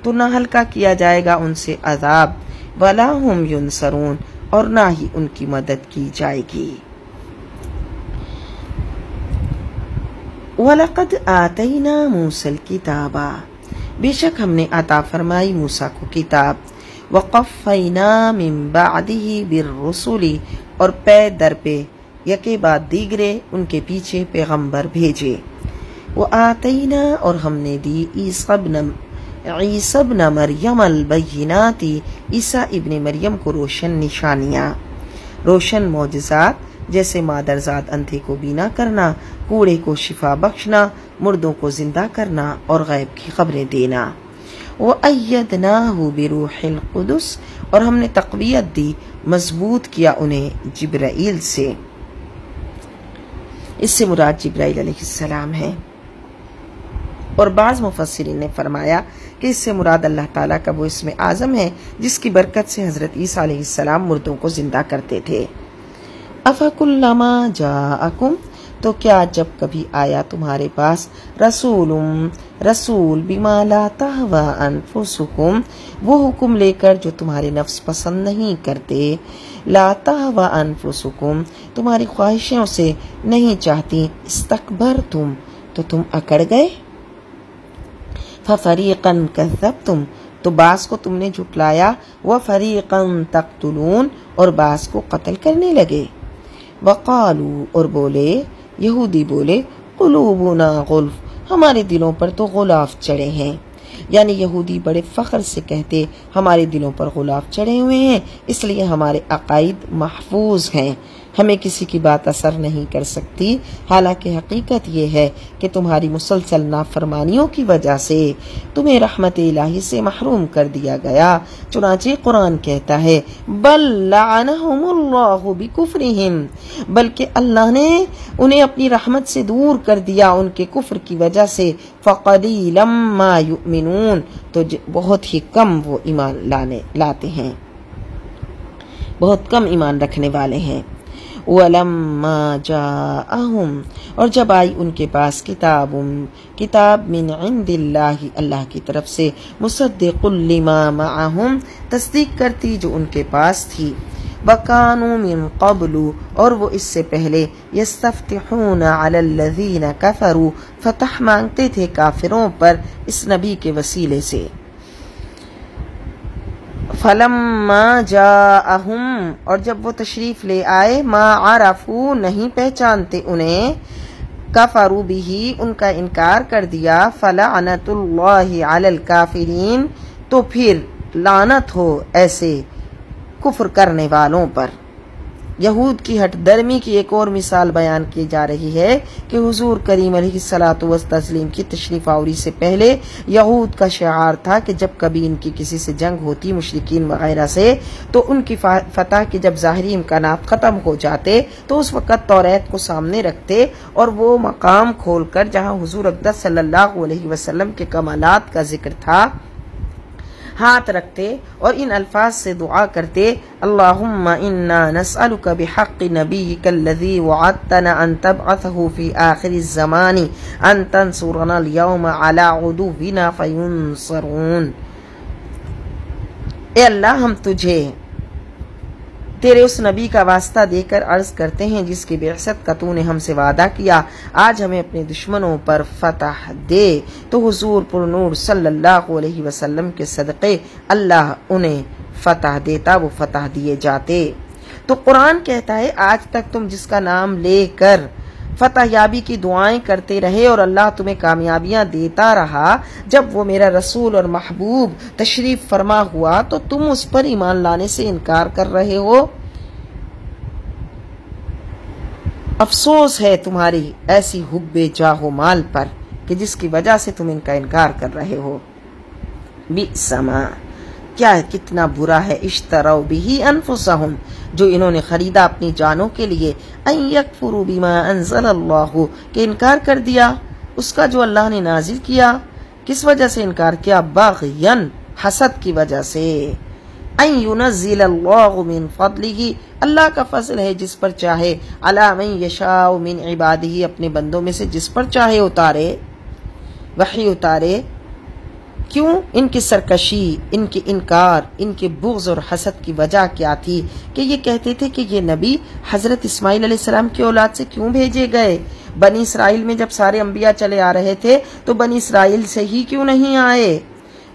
تو نہ ہلکا کیا جائے گا ان سے عذاب. ولا ہم ینصرون اور نہ ہی ان کی مدد کی جائے گی. وَلَقَدْ آتَيْنَا مُوسَى الْكِتَابَ بے شک ہم نے عطا فرمائی موسیٰ کو کتاب. وَقَفَّيْنَا مِن بَعْدِهِ بِالرُّسُلِ اور پے در پہ یکے بعد دیگرے ان کے پیچھے پیغمبر بھیجے. وَآتَيْنَا اور ہم نے دی عیسی ابن مریم البینات عیسیٰ ابن مریم کو روشن نشانیاں، روشن معجزات، جیسے مادرزاد اندھے کو بینا کرنا، کوڑے کو شفا بخشنا، مردوں کو زندہ کرنا اور غیب کی خبریں دینا. وَأَيَّدْنَاهُ بِرُوحِ الْقُدُسِ اور ہم نے تقویت دی، مضبوط کیا انہیں جبرائیل سے. اس سے مراد جبرائیل علیہ السلام ہے. اور بعض مفسرین نے فرمایا کہ اس سے مراد اللہ تعالیٰ کا وہ اسم اعظم ہے جس کی برکت سے حضرت عیسیٰ علیہ السلام مردوں کو زندہ کرتے تھے. أَفَكُلَّمَا جَاءَكُمْ تو کیا جب کبھی آیا تمہارے پاس رسول بما لا تہوی انفسکم وہ حکم لے کر جو تمہارے نفس پسند نہیں کرتے، لا تہوی انفسکم تمہاری خواہشوں سے نہیں چاہتی، استکبرتم تو تم اکڑ گئے. فَفَرِيقًا كَذَّبْتُمْ تو بعض کو تم نے جھٹلایا، وَفَرِيقًا تَقْتُلُونَ اور بعض کو قتل کرنے لگے. وَقَالُوا اور بولے یہودی بولے، قُلُوبُنَا غُلْفٌ ہمارے دلوں پر تو غلاف چڑھے ہیں. یعنی یہودی بڑے فخر سے کہتے ہمارے دلوں پر غلاف چڑھے ہوئے ہیں، اس لیے ہمارے عقائد محفوظ ہیں، ہمیں کسی کی بات اثر نہیں کر سکتی. حالانکہ حقیقت یہ ہے کہ تمہاری مسلسل نافرمانیوں کی وجہ سے تمہیں رحمت الہی سے محروم کر دیا گیا. چنانچہ قرآن کہتا ہے بل لعنہم اللہ بکفرہم بلکہ اللہ نے انہیں اپنی رحمت سے دور کر دیا ان کے کفر کی وجہ سے. فقلیلا ما یؤمنون تو بہت ہی کم وہ ایمان لاتے ہیں، بہت کم ایمان رکھنے والے ہیں. وَلَمَّا جَاءَهُمْ اور جب آئی ان کے پاس کتاب من عند اللہ اللہ کی طرف سے، مصدق لما معہم تصدیق کرتی جو ان کے پاس تھی. وَكَانُوا مِن قَبْلُ اور وہ اس سے پہلے يَسْتَفْتِحُونَ عَلَى الَّذِينَ كَفَرُوا فتح مانگتے تھے کافروں پر اس نبی کے وسیلے سے. فَلَمَّا جَاءَهُمْ اور جب وہ تشریف لے آئے، ما عرفوا نہیں پہچانتے انہیں، کفروا بہ ان کا انکار کر دیا، فلعنت اللہ علی الکافرین تو پھر لعنت ہو ایسے کفر کرنے والوں پر. یہود کی ہٹ درمی کی ایک اور مثال بیان کی جا رہی ہے کہ حضور کریم علیہ الصلوۃ والتسلیم کی تشریف آوری سے پہلے یہود کا شعار تھا کہ جب کبھی ان کی کسی سے جنگ ہوتی مشرکین وغیرہ سے تو ان کی فتح کے جب ظاہری امکانات ختم ہو جاتے تو اس وقت توریت کو سامنے رکھتے اور وہ مقام کھول کر جہاں حضور اقدس صلی اللہ علیہ وسلم کے کمالات کا ذکر تھا ہاتھ رکھتے اور ان الفاظ سے دعا کرتے اللہم انا نسألک بحق نبیک الذی وعدتنا ان تبعثه فی آخر الزمان ان تنصرنا اليوم علی عدونا فینصرون. اے اللہ ہم تجھے تیرے اس نبی کا واسطہ دے کر عرض کرتے ہیں جس کی بعثت کا تو نے ہم سے وعدہ کیا، آج ہمیں اپنے دشمنوں پر فتح دے۔ تو حضور پر نور صلی اللہ علیہ وسلم کے صدقے اللہ انہیں فتح دیتا، وہ فتح دیے جاتے۔ تو قرآن کہتا ہے آج تک تم جس کا نام لے کر فتح یابی کی دعائیں کرتے رہے اور اللہ تمہیں کامیابیاں دیتا رہا، جب وہ میرا رسول اور محبوب تشریف فرما ہوا تو تم اس پر ایمان لانے سے انکار کر رہے ہو۔ افسوس ہے تمہاری ایسی حب جاہ و مال پر کہ جس کی وجہ سے تم ان کا انکار کر رہے ہو۔ بئس ما، کیا کتنا برا ہے، اشتروا بہ انفسہم، جو انہوں نے خریدا اپنی جانوں کے لیے، ان یکفروا بما انزل اللہ، کہ انکار کر دیا اس کا جو اللہ نے نازل کیا۔ کس وجہ سے انکار کیا؟ باغین، حسد کی وجہ سے۔ ان ینزل اللہ من فضلہ، اللہ کا فضل ہے جس پر چاہے، علی من یشاء من عبادہ، اپنے بندوں میں سے جس پر چاہے اتارے، وحی اتارے۔ کیوں؟ ان کی سرکشی، ان کے انکار، ان کے بغض اور حسد کی وجہ کیا تھی کہ یہ کہتے تھے کہ یہ نبی حضرت اسماعیل علیہ السلام کی اولاد سے کیوں بھیجے گئے؟ بنی اسرائیل میں جب سارے انبیاء چلے آ رہے تھے تو بنی اسرائیل سے ہی کیوں نہیں آئے؟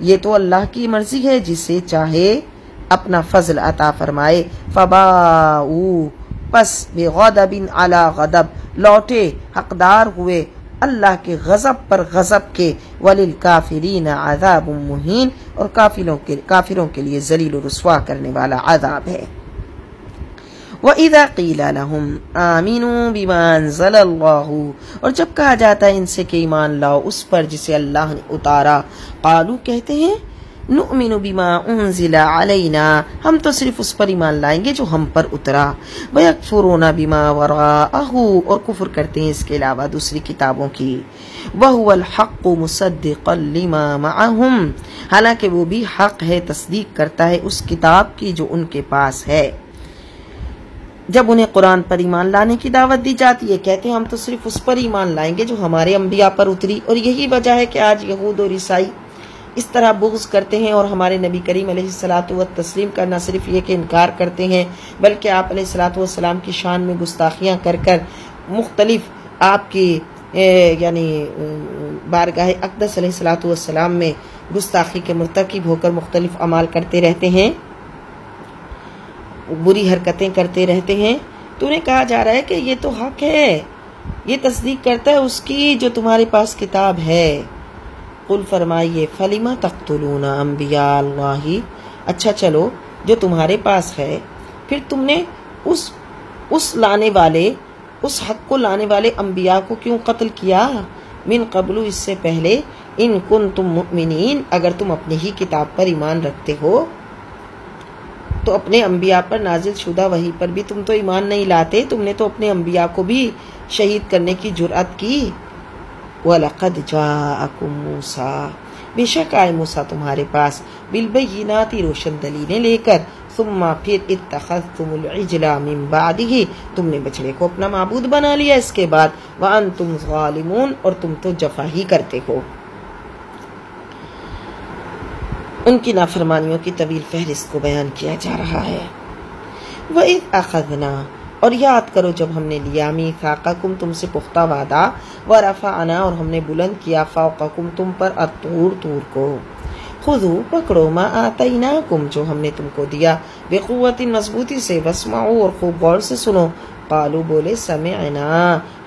یہ تو اللہ کی مرضی ہے، جسے چاہے اپنا فضل عطا فرمائے۔ فباؤ، پس بغضب علی غضب، لوٹے، حقدار ہوئے اللہ کے غضب پر غضب کے، وللکافرین عذاب مہین، اور کافروں کے لیے ذلیل و رسوا کرنے والا عذاب ہے۔ وَإِذَا قِيلَ لَهُمْ آمِنُوا بِمَا أَنزَلَ اللَّهُ، اور جب کہا جاتا ہے ان سے کہ ایمان لاؤ اس پر جسے اللہ نے اتارا، قالوا، کہتے ہیں، نؤمن بما انزل علینا، ہم تو صرف اس پر ایمان لائیں گے جو ہم پر اترا، ویکفرون بما وراءہ، اور کفر کرتے ہیں اس کے علاوہ دوسری کتابوں کی، وہو الحق مصدقا لما معہم، حالانکہ وہ بھی حق ہے، تصدیق کرتا ہے اس کتاب کی جو ان کے پاس ہے۔ جب انہیں قرآن پر ایمان لانے کی دعوت دی جاتی ہے، کہتے ہیں ہم تو صرف اس پر ایمان لائیں گے جو ہمارے انبیاء پر اتری، اور یہی وجہ ہے کہ آج یہود اور عیسائی اس طرح بغض کرتے ہیں اور ہمارے نبی کریم علیہ الصلاۃ والتسلیم کا نہ صرف یہ کہ انکار کرتے ہیں بلکہ آپ علیہ الصلاۃ والسلام کی شان میں گستاخیاں کر کر مختلف آپ کی یعنی بارگاہ اقدس علیہ الصلاۃ والسلام میں گستاخی کے مرتکب ہو کر مختلف اعمال کرتے رہتے ہیں، بری حرکتیں کرتے رہتے ہیں۔ تو انہیں کہا جا رہا ہے کہ یہ تو حق ہے، یہ تصدیق کرتا ہے اس کی جو تمہارے پاس کتاب ہے۔ قل، فرمائیے، فَلِمَ تَقْتُلُونَ أَنبِيَاءَ اللَّهِ، اچھا چلو جو تمہارے پاس ہے، پھر تم نے اس لانے والے، اس حق کو لانے والے انبیاء کو کیوں قتل کیا؟ من قبل، اس سے پہلے، ان کنتم مؤمنین، اگر تم اپنی ہی کتاب پر ایمان رکھتے ہو تو اپنے انبیاء پر نازل شدہ وحی پر بھی تم تو ایمان نہیں لاتے، تم نے تو اپنے انبیاء کو بھی شہید کرنے کی جرأت کی۔ وَلَقَدْ جَاءَكُمْ مُوسَىٰ، بے شک آئے موسیٰ تمہارے پاس، بِالْبَيِّنَاتِ، روشن دلیلیں لے کر، ثُمَّ، پھر، اتَّخَذْتُمُ الْعِجْلَ مِن بَعْدِهِ، تم نے بچڑے کو اپنا معبود بنا لیا اس کے بعد، وَأَنْتُمْ ظَالِمُونَ، اور تم تو جفا ہی کرتے ہو۔ ان کی نافرمانیوں کی طویل فہرست کو بیان کیا جا رہا ہے۔ وَإِذْ أَخَذْنَا، اور یاد کرو جب ہم نے لیا، میثاقکم، تم سے پختہ وعدہ، ورفعنا، اور ہم نے بلند کیا، فوقکم، تم پر، الطور، طور کو، خذوا، پکڑو، ما آتیناکم، جو ہم نے تم کو دیا، بقوت، مضبوطی سے، واسمعوا، اور خوب غور سے سنو، قالوا، بولے، سمعنا،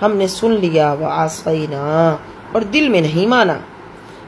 ہم نے سن لیا، وعصینا، اور دل میں نہیں مانا۔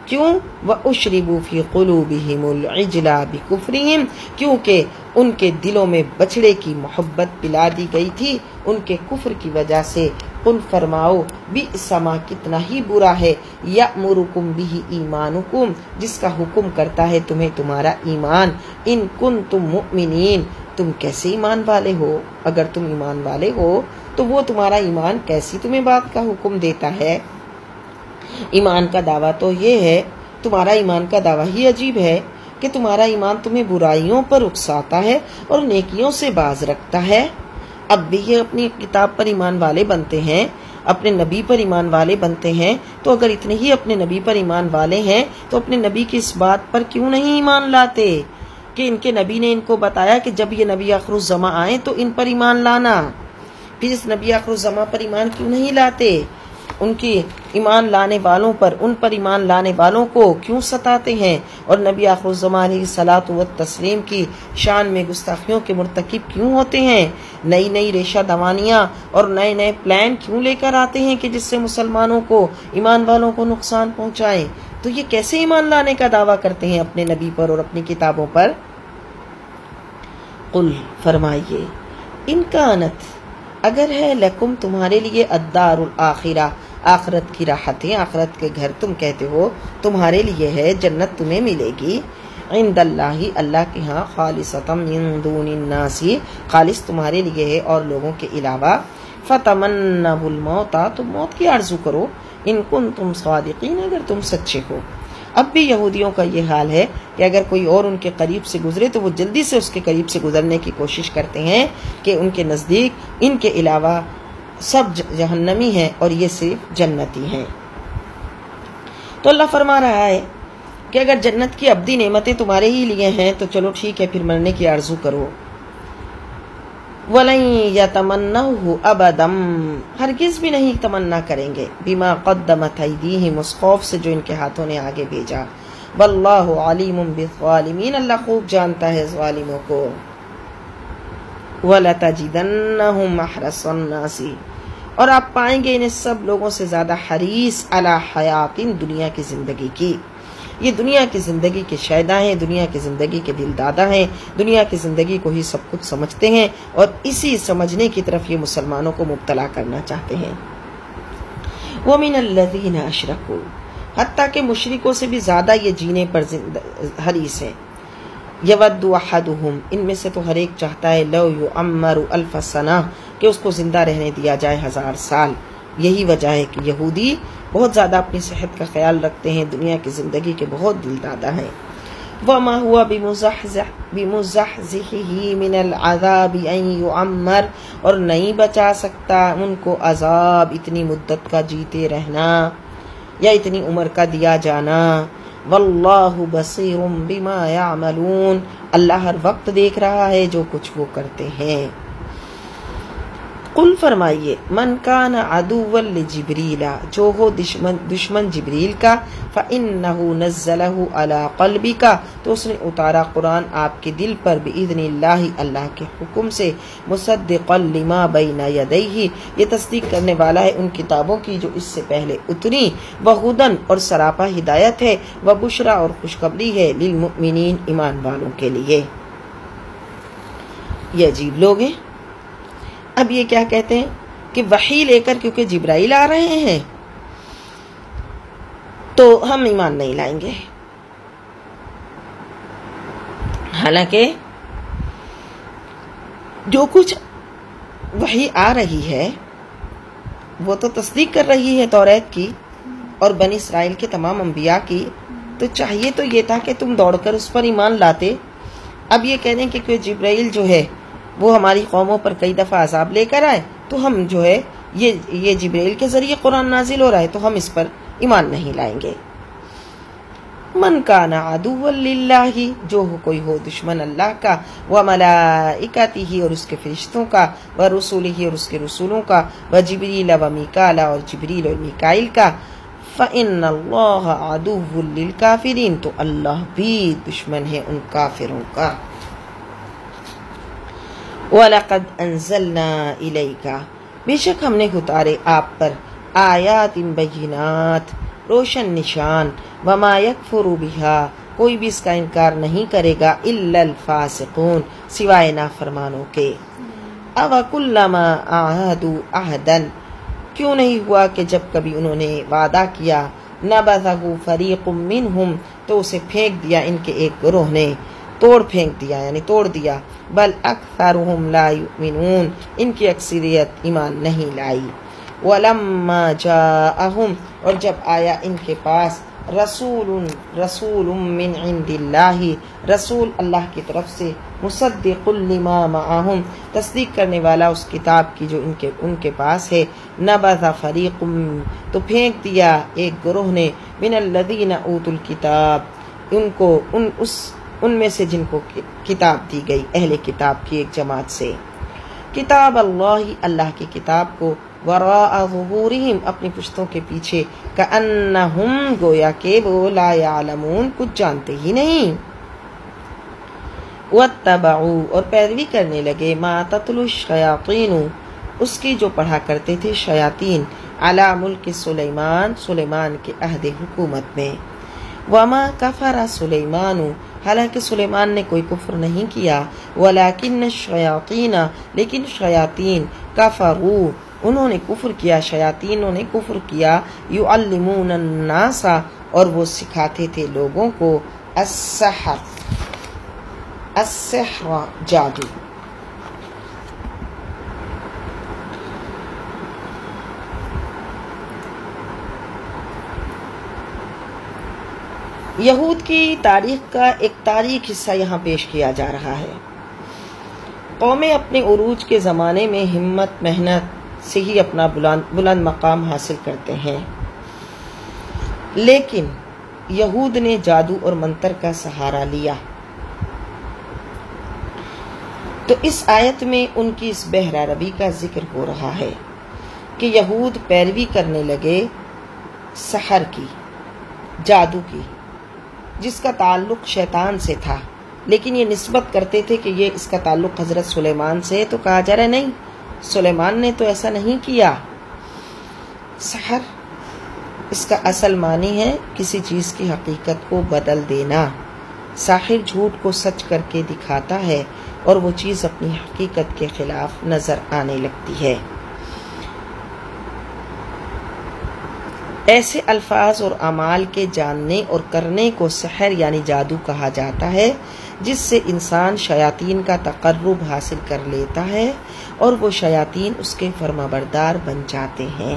کیوں؟ وَأُشْرِبُوا فِي قُلُوبِهِمُ الْعِجْلَ بِكُفْرِهِمْ، کیونکہ ان کے دلوں میں بچڑے کی محبت پلا دی گئی تھی ان کے کفر کی وجہ سے۔ قل، فرماؤ، بئس ما، کتنا ہی برا ہے، یأمرکم بہ ایمانکم، جس کا حکم کرتا ہے تمہیں تمہارا ایمان، ان کنتم مؤمنین، تم کیسے ایمان والے ہو؟ اگر تم ایمان والے ہو تو وہ تمہارا ایمان کیسی تمہیں بات کا حکم دیتا ہے؟ ایمان کا دعویٰ تو یہ ہے، تمہارا ایمان کا دعویٰ ہی عجیب ہے کہ تمہارا ایمان تمہیں برائیوں پر اکساتا ہے اور نیکیوں سے باز رکھتا ہے۔ اب بھی یہ اپنی کتاب پر ایمان والے بنتے ہیں، اپنے نبی پر ایمان والے بنتے ہیں، تو اگر اتنے ہی اپنے نبی پر ایمان والے ہیں تو اپنے نبی کی اس بات پر کیوں نہیں ایمان لاتے؟ کہ ان کے نبی نے ان کو بتایا کہ جب یہ نبی آخر الزماں آئیں تو ان پر ایمان لانا، پھر اس نبی آخر الزماں پر ایمان کیوں نہیں لاتے؟ ان کی ایمان لانے والوں پر، ان پر ایمان لانے والوں کو کیوں ستاتے ہیں؟ اور نبی آخر الزماں علیہ الصلاۃ والتسلیم کی شان میں گستاخیوں کے مرتکب کیوں ہوتے ہیں؟ نئی نئی ریشہ دوانیاں اور نئے نئے پلان کیوں لے کر آتے ہیں کہ جس سے مسلمانوں کو، ایمان والوں کو نقصان پہنچائیں؟ تو یہ کیسے ایمان لانے کا دعویٰ کرتے ہیں اپنے نبی پر اور اپنی کتابوں پر؟ قل فرمائیے، ان کانت اگر ہے لکم تمہارے لیے الدار الآخرہ آخرت کی راحتیں، آخرت کے گھر تم کہتے ہو تمہارے لیے ہے، جنت تمہیں ملے گی، عند اللہ اللہ کے ہاں، خالصۃ من دون الناس خالص تمہارے لیے ہے اور لوگوں کے علاوہ، فتمنوا الموت تم موت کی آرزو کرو، ان کنتم صادقین اگر تم سچے ہو۔ اب بھی یہودیوں کا یہ حال ہے کہ اگر کوئی اور ان کے قریب سے گزرے تو وہ جلدی سے اس کے قریب سے گزرنے کی کوشش کرتے ہیں کہ ان کے نزدیک ان کے علاوہ سب جہنمی ہیں اور یہ صرف جنتی ہیں۔ تو اللہ فرما رہا ہے کہ اگر جنت کی ابدی نعمتیں تمہارے ہی لیے ہیں تو چلو ٹھیک ہے، پھر مرنے کی آرزو کرو۔ وَلَن يَتَمَنَّوْهُ أَبَدًا ہرگز بھی نہیں تمنا کریں گے، بِمَا قَدَّمَتْ أَيْدِيهِمْ اس خوف سے جو ان کے ہاتھوں نے آگے بھیجا، وَاللَّهُ عَلِيمٌ بِالظَّالِمِينَ اللہ خوب جانتا ہے ظالموں کو۔ وَلَتَجِدَنَّهُمْ أَحْرَصَ النَّاسِ اور آپ پائیں گے انہیں سب لوگوں سے زیادہ حریص علی حیات دنیا کی زندگی کی، یہ دنیا کی زندگی کے شیدا ہیں، دنیا کی زندگی کے دل دادا ہیں، دنیا کی زندگی کو ہی سب کچھ سمجھتے ہیں اور اسی سمجھنے کی طرف یہ مسلمانوں کو مبتلا کرنا چاہتے ہیں۔ وَمِنَ الَّذِينَ أَشْرَكُوا حتیٰ کہ مشرکوں سے بھی زیادہ یہ جینے پر حریص ہیں۔ یود احدہم ان میں سے تو ہر ایک چاہتا ہے، لو یعمر الف سنہ کہ اس کو زندہ رہنے دیا جائے 1000 سال۔ یہی وجہ ہے کہ یہودی بہت زیادہ اپنی صحت کا خیال رکھتے ہیں، دنیا کی زندگی کے بہت دل دادا ہیں۔ وما هو بمزحزحه من العذاب ان يعمر اور نہیں بچا سکتا ان کو عذاب اتنی مدت کا جیتے رہنا یا اتنی عمر کا دیا جانا۔ واللہ بصیر بما یعملون اللہ ہر وقت دیکھ رہا ہے جو کچھ وہ کرتے ہیں۔ قل فرمائیے، من کان عدوا لجبریل جو ہو دشمن جبریل کا، فإنہ نزلہ علی قلبک تو اس نے اتارا قرآن آپ کے دل پر، بإذن اللہ اللہ کے حکم سے، مصدقا لما بین یدیہ یہ تصدیق کرنے والا ہے ان کتابوں کی جو اس سے پہلے اتری، وہدن اور سراپا ہدایت ہے، وبشریٰ اور خوشخبری ہے، للمؤمنین ایمان والوں کے لیے۔ یہ عجیب لوگ ہیں۔ اب یہ کیا کہتے ہیں کہ وحی لے کر کیونکہ جبرائیل آ رہے ہیں تو ہم ایمان نہیں لائیں گے، حالانکہ جو کچھ وحی آ رہی ہے وہ تو تصدیق کر رہی ہے توریت کی اور بنی اسرائیل کے تمام انبیاء کی، تو چاہیے تو یہ تھا کہ تم دوڑ کر اس پر ایمان لاتے۔ اب یہ کہہ دیں کہ کوئی جبرائیل جو ہے وہ ہماری قوموں پر کئی دفعہ عذاب لے کر آئے تو ہم جو ہے یہ جبرائیل کے ذریعے قرآن نازل ہو رہا ہے تو ہم اس پر ایمان نہیں لائیں گے۔ من کان عدوا للہ جو کوئی ہو دشمن اللہ کا، وملائکتہ اور اس کے فرشتوں کا، ورسولہ اور اس کے رسولوں کا، وجبریل ومیکال اور جبریل اور میکائیل کا، فإن اللہ عدو للکافرین تو اللہ بھی دشمن ہے ان کافروں کا۔ وَلَقَدْ أَنزَلْنَا إِلَيْكَ بے شک ہم نے اتارے آپ پر، آیات بینات روشن نشان، وما یکفر بہا کوئی بھی اس کا انکار نہیں کرے گا، الا الفاسقون سوائے نافرمانوں کے۔ اوَكُلَّمَا عَاهَدُوا عَهْدًا کیوں نہیں ہوا کہ جب کبھی انہوں نے وعدہ کیا، نَبَذَهُ فَرِيقٌ مِّنْهُمْ تو اسے پھینک دیا ان کے ایک گروہ نے، توڑ پھینک دیا یعنی توڑ دیا، بل اکثرهم لا یؤمنون ان کی اکثریت ایمان نہیں لائی۔ ولما جاءہم اور جب آیا ان کے پاس، رسول من عند اللہ رسول اللہ کی طرف سے، مصدق لما معہم تصدیق کرنے والا اس کتاب کی جو ان کے پاس ہے، نبذ فریق تو پھینک دیا ایک گروہ نے، من الذین اوتوا الکتاب ان میں سے جن کو کتاب دی گئی، اہل کتاب کی ایک جماعت سے، کتاب اللہ، اللہ کی کتاب کو، وراء ظہورہم، اپنی پشتوں کے پیچھے، کأنہم، گویا کہ وہ لا یعلمون، کچھ جانتے ہی نہیں، واتبعوا، اور پیروی کرنے لگے، ما تتلو الشیاطین، اس کی جو پڑھا کرتے تھے شیاطین، علی ملک سلیمان، سلیمان کے عہد حکومت میں، وما کفر سلیمان، حالانکہ سلیمان نے کوئی کفر نہیں کیا، ولیکن الشیاطین، لیکن شیاطین، کفروا، انہوں نے کفر کیا، شیاطینوں نے کفر کیا، یعلمون الناس، اور وہ سکھاتے تھے لوگوں کو، السحر، السحر، جادو۔ یہود کی تاریخ کا ایک تاریخ حصہ یہاں پیش کیا جا رہا ہے۔ قومیں اپنے عروج کے زمانے میں ہمت، محنت سے ہی اپنا بلند مقام حاصل کرتے ہیں، لیکن یہود نے جادو اور منتر کا سہارا لیا۔ تو اس آیت میں ان کی اس بہرہ روی کا ذکر ہو رہا ہے کہ یہود پیروی کرنے لگے سحر کی، جادو کی، جس کا تعلق شیطان سے تھا، لیکن یہ نسبت کرتے تھے کہ یہ اس کا تعلق حضرت سلیمان سے ہے، تو کہا جا رہا نہیں، سلیمان نے تو ایسا نہیں کیا۔ سحر، اس کا اصل معنی ہے کسی چیز کی حقیقت کو بدل دینا۔ ساحر جھوٹ کو سچ کر کے دکھاتا ہے اور وہ چیز اپنی حقیقت کے خلاف نظر آنے لگتی ہے۔ ایسے الفاظ اور اعمال کے جاننے اور کرنے کو سحر یعنی جادو کہا جاتا ہے، جس سے انسان شیاطین کا تقرب حاصل کر لیتا ہے اور وہ شیاطین اس کے فرما بردار بن جاتے ہیں۔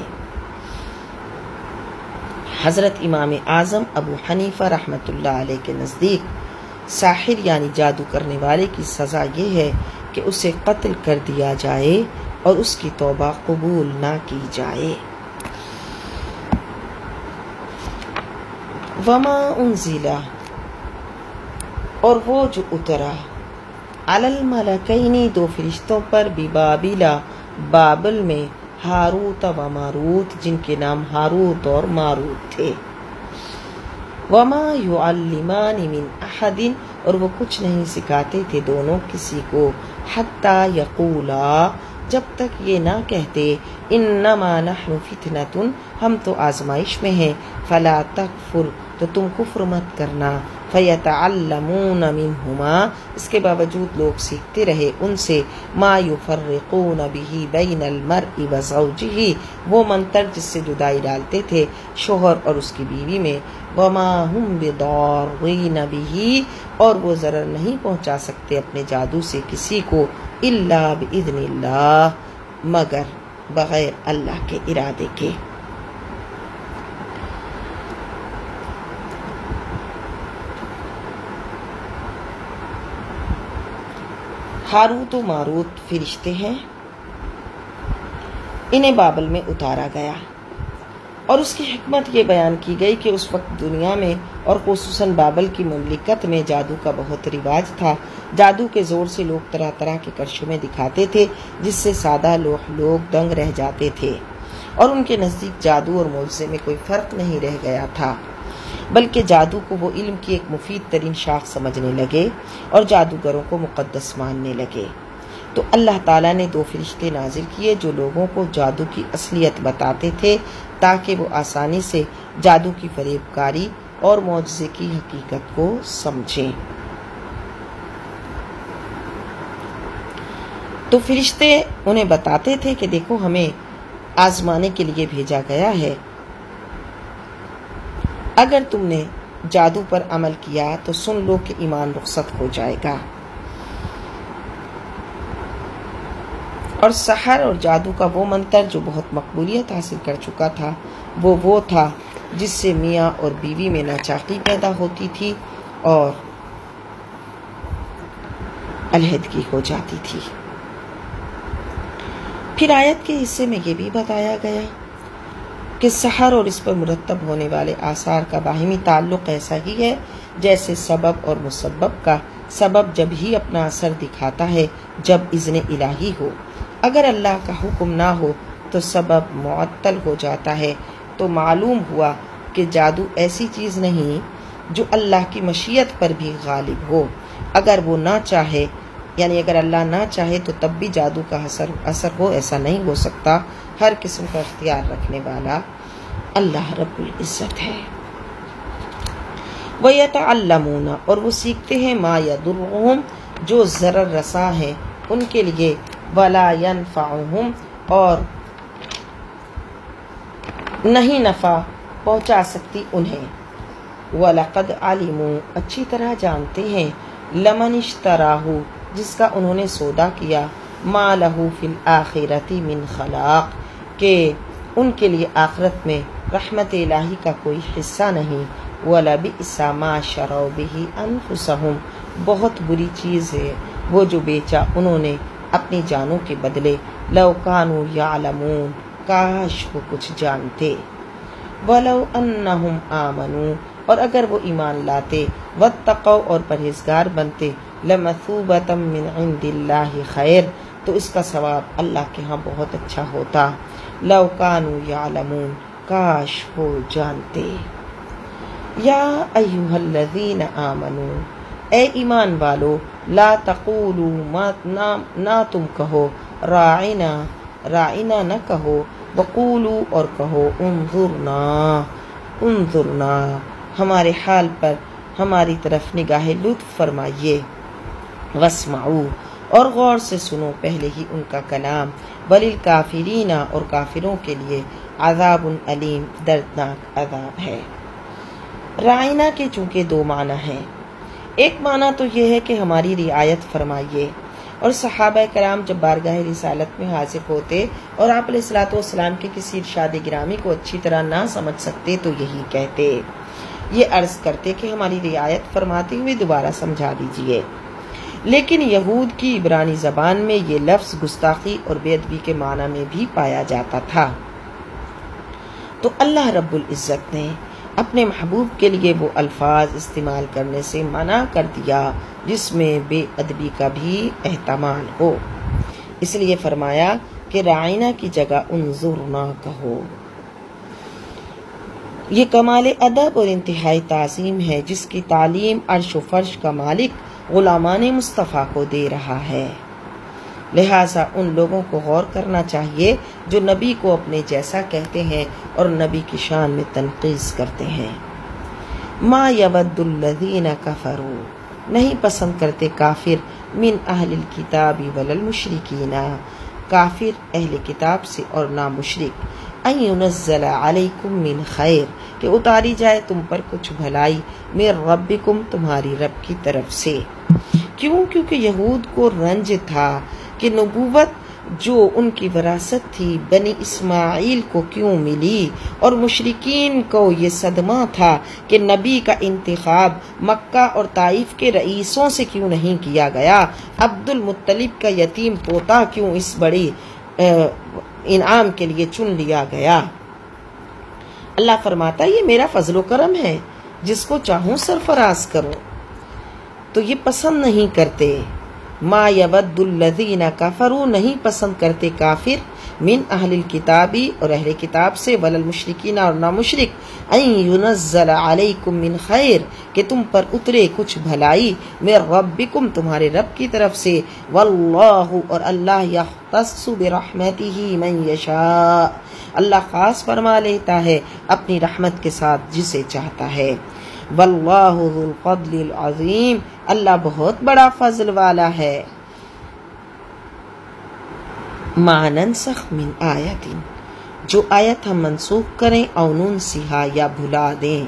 حضرت امام اعظم ابو حنیفہ رحمۃ اللہ علیہ کے نزدیک ساحر یعنی جادو کرنے والے کی سزا یہ ہے کہ اسے قتل کر دیا جائے اور اس کی توبہ قبول نہ کی جائے۔ وما انزل، اور وہ جو اترا، علی الملکین، دو فرشتوں پر، ببابل، بابل میں، ہاروت و ماروت، جن کے نام ہاروت اور ماروت تھے، وما یعلمان من احد، اور وہ کچھ نہیں سکھاتے تھے دونوں کسی کو، حتی یقولا، جب تک یہ نہ کہتے، انما نحن فتنۃ، ہم تو آزمائش میں ہیں، فلا تکفر، تو تم کفر مت کرنا، فیتعلمون منہما، اس کے باوجود لوگ سیکھتے رہے ان سے، ما یفرقون بہ بین المرء وزوجہ، وہ منتر جس سے جدائی ڈالتے تھے شوہر اور اس کی بیوی میں، وما ہم بضارین بہ، اور وہ ضرر نہیں پہنچا سکتے اپنے جادو سے کسی کو، الا باذن اللہ، مگر بغیر اللہ کے ارادے کے۔ ہاروت و ماروت فرشتے ہیں، انہیں بابل میں اتارا گیا، اور اس کی حکمت یہ بیان کی گئی کہ اس وقت دنیا میں اور خصوصاً بابل کی مملکت میں جادو کا بہت رواج تھا۔ جادو کے زور سے لوگ طرح طرح کے کرشمے دکھاتے تھے، جس سے سادہ لوگ دنگ رہ جاتے تھے، اور ان کے نزدیک جادو اور معجزے میں کوئی فرق نہیں رہ گیا تھا، بلکہ جادو کو وہ علم کی ایک مفید ترین شاخ سمجھنے لگے اور جادوگروں کو مقدس ماننے لگے۔ تو اللہ تعالیٰ نے دو فرشتے نازل کیے جو لوگوں کو جادو کی اصلیت بتاتے تھے، تاکہ وہ آسانی سے جادو کی فریب کاری اور معجزے کی حقیقت کو سمجھیں۔ تو فرشتے انہیں بتاتے تھے کہ دیکھو ہمیں آزمانے کے لیے بھیجا گیا ہے، اگر تم نے جادو پر عمل کیا تو سن لو کہ ایمان رخصت ہو جائے گا۔ اور سحر اور جادو کا وہ منتر جو بہت مقبولیت حاصل کر چکا تھا، وہ تھا جس سے میاں اور بیوی میں ناچاقی پیدا ہوتی تھی اور علیحدگی ہو جاتی تھی۔ پھر آیت کے حصے میں یہ بھی بتایا گیا کہ سحر اور اس پر مرتب ہونے والے آثار کا باہمی تعلق ایسا ہی ہے جیسے سبب اور مسبب کا سبب جب ہی اپنا اثر دکھاتا ہے جب اذن الہی ہو۔ اگر اللہ کا حکم نہ ہو تو سبب معطل ہو جاتا ہے۔ تو معلوم ہوا کہ جادو ایسی چیز نہیں جو اللہ کی مشیت پر بھی غالب ہو۔ اگر وہ نہ چاہے، یعنی اگر اللہ نہ چاہے تو تب بھی جادو کا اثر ہو، ایسا نہیں ہو سکتا۔ ہر قسم کا اختیار رکھنے والا اللہ رب العزت ہے۔ وَيَتَعَلَّمُونَ اور وہ سیکھتے ہیں ما يَضُرُّهُمْ جو ضرر رساں ہے ان کے لیے، وَلَا يَنفَعُهُمْ اور نہیں نفع پہنچا سکتی انہیں۔ وَلَقَدْ عَلِمُوا اچھی طرح جانتے ہیں، لَمَنِ اشْتَرَاهُ جس کا انہوں نے سودا کیا، مَا لَهُ فِي الْآخِرَةِ مِنْ خَلَاقٍ کہ ان کے لیے آخرت میں رحمت الہی کا کوئی حصہ نہیں۔ وَلَبِئْسَ مَا شَرَوْا بِهِ أَنفُسَهُمْ بہت بری چیز ہے وہ جو بیچا انہوں نے اپنی جانوں کے بدلے، لَوْ كَانُوا يَعْلَمُونَ کاش وہ کچھ جانتے۔ وَلَوْ أَنَّهُمْ آمَنُوا اور اگر وہ ایمان لاتے، وَاتَّقَوْا اور پرہیزگار بنتے، لَمَثُوبَةً مِّنْ عِندِ اللَّهِ خَيْرٌ تو اس کا ثواب اللہ کے ہاں بہت اچھا ہوتا۔ لَوْ كَانُوا يَعْلَمُونَ کاش وہ جانتے۔ یا ایھا الذین آمنوا اے ایمان والو، لا تقولوا نہ تم کہو راعنا راعنا نہ کہو، وقولوا اور کہو انظرنا انظرنا ہمارے حال پر ہماری طرف نگاہ لطف فرمائیے، واسمعوا اور غور سے سنو پہلے ہی ان کا کلام، وللکافرین اور کافروں کے لیے عذاب علیم دردناک عذاب ہے۔ رائنا کے چونکہ دو معنی ہیں، ایک معنی تو یہ ہے کہ ہماری رعایت فرمائیے، اور صحابہ کرام جب بارگاہ رسالت میں حاضر ہوتے اور آپ علیہ الصلوۃ والسلام کے کسی ارشاد گرامی کو اچھی طرح نہ سمجھ سکتے تو یہی کہتے، یہ عرض کرتے کہ ہماری رعایت فرماتے ہوئے دوبارہ سمجھا دیجئے۔ لیکن یہود کی عبرانی زبان میں یہ لفظ گستاخی اور بے ادبی کے معنی میں بھی پایا جاتا تھا، تو اللہ رب العزت نے اپنے محبوب کے لیے وہ الفاظ استعمال کرنے سے منع کر دیا جس میں بے ادبی کا بھی احتمال ہو، اس لیے فرمایا کہ رائنا کی جگہ انظرنا کہو۔ یہ کمال ادب اور انتہائی تعظیم ہے جس کی تعلیم عرش و فرش کا مالک غلامان مصطفیٰ کو دے رہا ہے، لہٰذا ان لوگوں کو غور کرنا چاہیے جو نبی کو اپنے جیسا کہتے ہیں اور نبی کی شان میں تنقیص کرتے ہیں۔ ما یود الذین کفروا نہیں پسند کرتے کافر، من اہل الکتاب ولا المشرکین کافر اہل کتاب سے اور نہ مشرک، ان ینزل علیکم من خیر کہ اتاری جائے تم پر کچھ بھلائی، من ربکم تمہاری رب کی طرف سے۔ کیوں؟ کیونکہ یہود کو رنج تھا کہ نبوت جو ان کی وراثت تھی بنی اسماعیل کو کیوں ملی، اور مشرکین کو یہ صدمہ تھا کہ نبی کا انتخاب مکہ اور طائف کے رئیسوں سے کیوں نہیں کیا گیا، عبد المطلب کا یتیم پوتا کیوں اس بڑی انعام کے لیے چن لیا گیا۔ اللہ فرماتا ہے یہ میرا فضل و کرم ہے، جس کو چاہوں سرفراز کروں، تو یہ پسند نہیں کرتے۔ ما یود الذین کفروا نہیں پسند کرتے کافر، من اہل الکتابی اور اہل کتاب سے، ولا المشرکین اور نہ مشرک، ان ینزل علیکم من خیر کہ تم پر اترے کچھ بھلائی، من ربکم تمہارے رب کی طرف سے، واللہ اور اللہ یختص برحمتہ من یشاء اللہ خاص فرما لیتا ہے اپنی رحمت کے ساتھ جسے چاہتا ہے، واللہ ذو الفضل العظیم اللہ بہت بڑا فضل والا ہے۔ ما ننسخ من آیت جو آیت ہم منسوخ کریں، او ننسیہا یا بھلا دیں،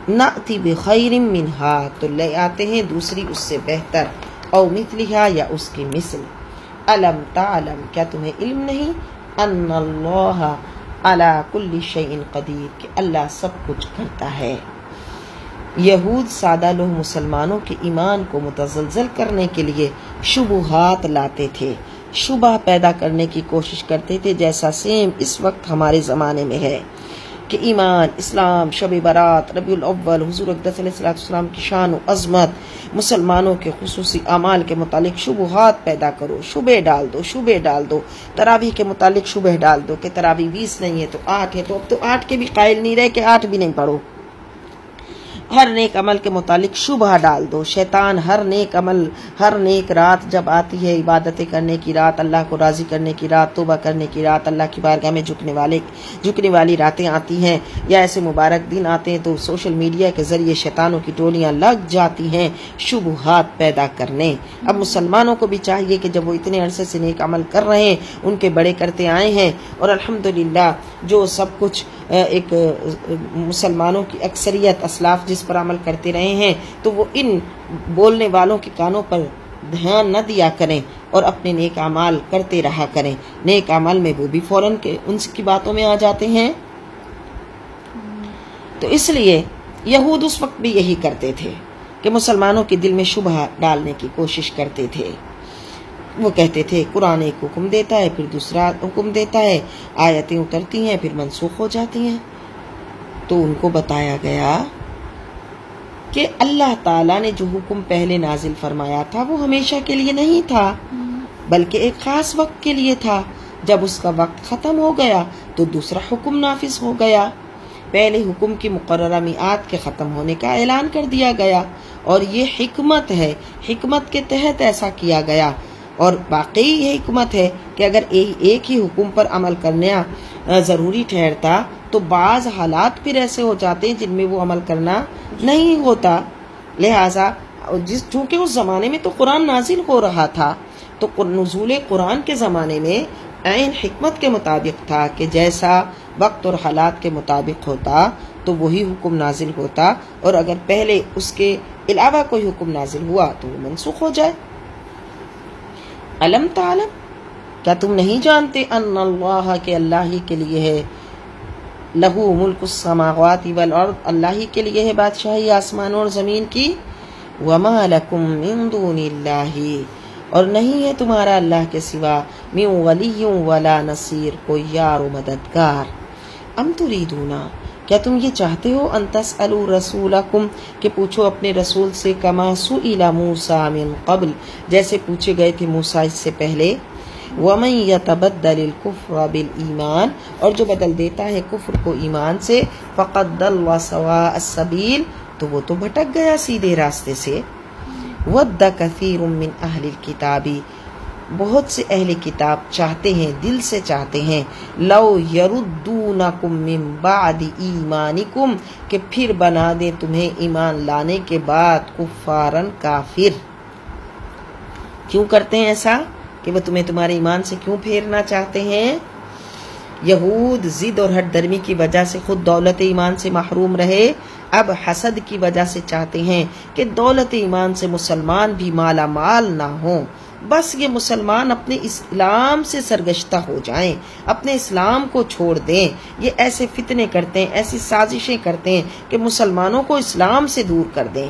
نأتی بخیر منہا تو لے آتے ہیں دوسری اس سے بہتر، او مثلہا یا اس کی مثل۔ الم تعلم کیا تمہیں علم نہیں، ان اللہ علی کل شیء قدیر کہ اللہ سب کچھ کرتا ہے۔ یہود سادہ لوگ مسلمانوں کے ایمان کو متزلزل کرنے کے لیے شبہات لاتے تھے، شبہ پیدا کرنے کی کوشش کرتے تھے، جیسا سیم اس وقت ہمارے زمانے میں ہے۔ کہ ایمان، اسلام، شب برات، ربیع الاول، حضور اقدس علیہ السلام کی شان و عظمت، مسلمانوں کے خصوصی اعمال کے متعلق شبہات پیدا کرو، شبہ ڈال دو، تراویح کے متعلق شبہ ڈال دو کہ تراویح 20 نہیں ہے تو 8 ہے، تو اب تو 8 کے بھی قائل نہیں رہے کہ 8 بھی نہیں پڑھو۔ ہر نیک عمل کے متعلق شبہ ڈال دو۔ شیطان ہر نیک عمل، ہر نیک رات جب آتی ہے، عبادتیں کرنے کی رات، اللہ کو راضی کرنے کی رات، توبہ کرنے کی رات، اللہ کی بارگاہ میں جھکنے والی راتیں آتی ہیں، یا ایسے مبارک دن آتے ہیں، تو سوشل میڈیا کے ذریعے شیطانوں کی ٹولیاں لگ جاتی ہیں شبہات پیدا کرنے۔ اب مسلمانوں کو بھی چاہیے کہ جب وہ اتنے عرصے سے نیک عمل کر رہے ہیں، ان کے بڑے کرتے آئے ہیں، اور الحمدللہ جو سب کچھ ایک مسلمانوں کی اکثریت اسلاف جس پر عمل کرتے رہے ہیں، تو وہ ان بولنے والوں کے کانوں پر دھیان نہ دیا کریں اور اپنے نیک اعمال کرتے رہا کریں۔ نیک اعمال میں وہ بھی فوراً ان کی باتوں میں آ جاتے ہیں۔ تو اس لیے یہود اس وقت بھی یہی کرتے تھے کہ مسلمانوں کے دل میں شبہ ڈالنے کی کوشش کرتے تھے۔ وہ کہتے تھے قرآن ایک حکم دیتا ہے، پھر دوسرا حکم دیتا ہے، آیتیں اترتی ہیں پھر منسوخ ہو جاتی ہیں۔ تو ان کو بتایا گیا کہ اللہ تعالیٰ نے جو حکم پہلے نازل فرمایا تھا وہ ہمیشہ کے لیے نہیں تھا، بلکہ ایک خاص وقت کے لیے تھا۔ جب اس کا وقت ختم ہو گیا تو دوسرا حکم نافذ ہو گیا۔ پہلے حکم کی مقررہ میعاد کے ختم ہونے کا اعلان کر دیا گیا، اور یہ حکمت ہے، حکمت کے تحت ایسا کیا گیا۔ اور واقعی یہ حکمت ہے کہ اگر ایک ہی حکم پر عمل کرنا ضروری ٹھہرتا تو بعض حالات پھر ایسے ہو جاتے ہیں جن میں وہ عمل کرنا نہیں ہوتا۔ لہٰذا چونکہ اس زمانے میں تو قرآن نازل ہو رہا تھا، تو نزول قرآن کے زمانے میں عین حکمت کے مطابق تھا کہ جیسا وقت اور حالات کے مطابق ہوتا تو وہی حکم نازل ہوتا، اور اگر پہلے اس کے علاوہ کوئی حکم نازل ہوا تو وہ منسوخ ہو جائے۔ علم تعلم، کیا تم نہیں جانتے ان اللہ کہ اللہ ہی کے لیے ہے، لہو ملک السماوات والارض، اللہ ہی کے لیے ہے بادشاہی آسمانوں اور زمین کی، وما لکم من دون اللہ، اور نہیں ہے تمہارا اللہ کے سوا، من ولی ولا نصیر، کوئی یار و مددگار۔ ام تریدونا، کیا تم یہ چاہتے ہو، ان تسألوا رسولکم، کہ پوچھو اپنے رسول سے، کما سئل موسیٰ من قبل، جیسے پوچھے گئے تھے موسیٰ اس سے پہلے، ومن یتبدل الکفر بالایمان، اور جو بدل دیتا ہے کفر کو ایمان سے، فقد ضل سواء السبیل، تو وہ تو بھٹک گیا سیدھے راستے سے۔ ود کثیر من اہل الکتاب، بہت سے اہل کتاب چاہتے ہیں، دل سے چاہتے ہیں، لو یردونکم من بعد ایمانکم، کہ پھر بنا دیں تمہیں ایمان لانے کے بعد کفارن کافر۔ کیوں کرتے ہیں ایسا؟ کہ وہ تمہیں تمہارے ایمان سے کیوں پھیرنا چاہتے ہیں؟ یہود ضد اور ہٹ درمی کی وجہ سے خود دولت ایمان سے محروم رہے، اب حسد کی وجہ سے چاہتے ہیں کہ دولت ایمان سے مسلمان بھی مالا مال نہ ہوں، بس یہ مسلمان اپنے اسلام سے سرگشتہ ہو جائیں، اپنے اسلام کو چھوڑ دیں۔ یہ ایسے فتنے کرتے ہیں، ایسی سازشیں کرتے ہیں کہ مسلمانوں کو اسلام سے دور کر دیں۔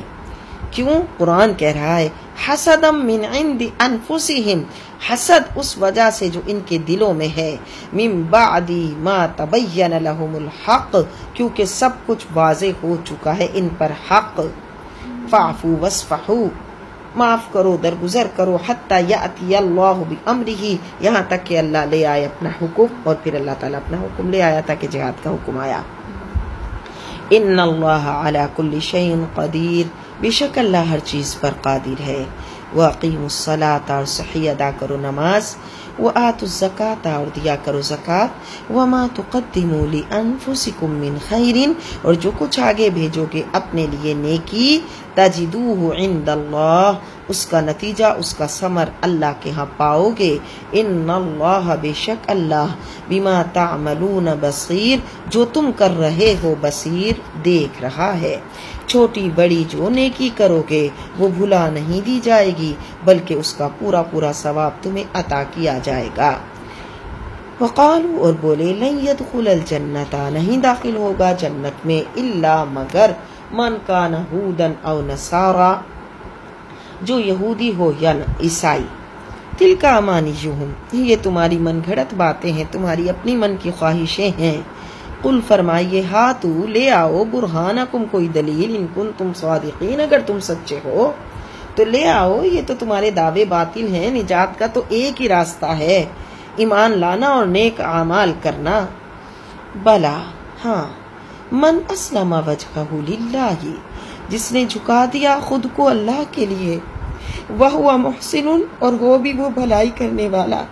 کیوں؟ قرآن کہہ رہا ہے حسدا من عند انفسہم، حسد اس وجہ سے جو ان کے دلوں میں ہے، من بعد ما تبین لہم الحق، کیونکہ سب کچھ واضح ہو چکا ہے ان پر حق۔ فاعفوا واصفحوا، معاف کرو، درگزر کرو، حتی یأتی اللہ بامرہ، یہاں تک کہ اللہ لے آئے اپنا حکم، اور پھر اللہ تعالیٰ اپنا حکم لے آیا تھا کہ جہاد کا حکم آیا۔ ان اللہ علی کل شیء قدیر، بے شک اللہ ہر چیز پر قادر ہے۔ وَأَقِيمُوا الصَّلَاةَ، اور صحیح ادا کرو نماز، وَآتُوا الزَّكَاةَ، اور دیا کرو زکوٰۃ، وَمَا تُقَدِّمُوا لِأَنفُسِكُم مِّن خَيْرٍ، اور جو کچھ آگے بھیجو گے اپنے لیے نیکی، تَجِدُوهُ عِندَ اللَّهِ، اس کا نتیجہ، اس کا ثمر اللہ کے ہاں پاؤ گے۔ ان اللہ، بے شک اللہ، بما تعملون بصیر، جو تم کر رہے ہو بصیر، دیکھ رہا ہے۔ چھوٹی بڑی جو نیکی کرو گے وہ بھلا نہیں دی جائے گی، بلکہ اس کا پورا پورا ثواب تمہیں عطا کیا جائے گا۔ وقالوا، اور بولے، لن يدخل الجنت، نہیں داخل ہوگا جنت میں، الا مگر من کان ہودا او نصارا، جو یہودی ہو یا عیسائی۔ تلک امانیہم، یہ تمہاری من گھڑت باتیں ہیں، تمہاری اپنی من کی خواہشیں ہیں۔ قل فرمائیے ہاتو لے آؤ برہانکم کوئی دلیل ان کنتم صادقین اگر تم سچے ہو تو لے آؤ، یہ تو تمہارے دعوے باطل ہیں، نجات کا تو ایک ہی راستہ ہے، ایمان لانا اور نیک اعمال کرنا۔ بلا ہاں، من اسلم وجہہ للہ، جس نے جھکا دیا خود کو اللہ کے لیے، وہو محسن اور ہو بھی وہ بھلائی کرنے والا۔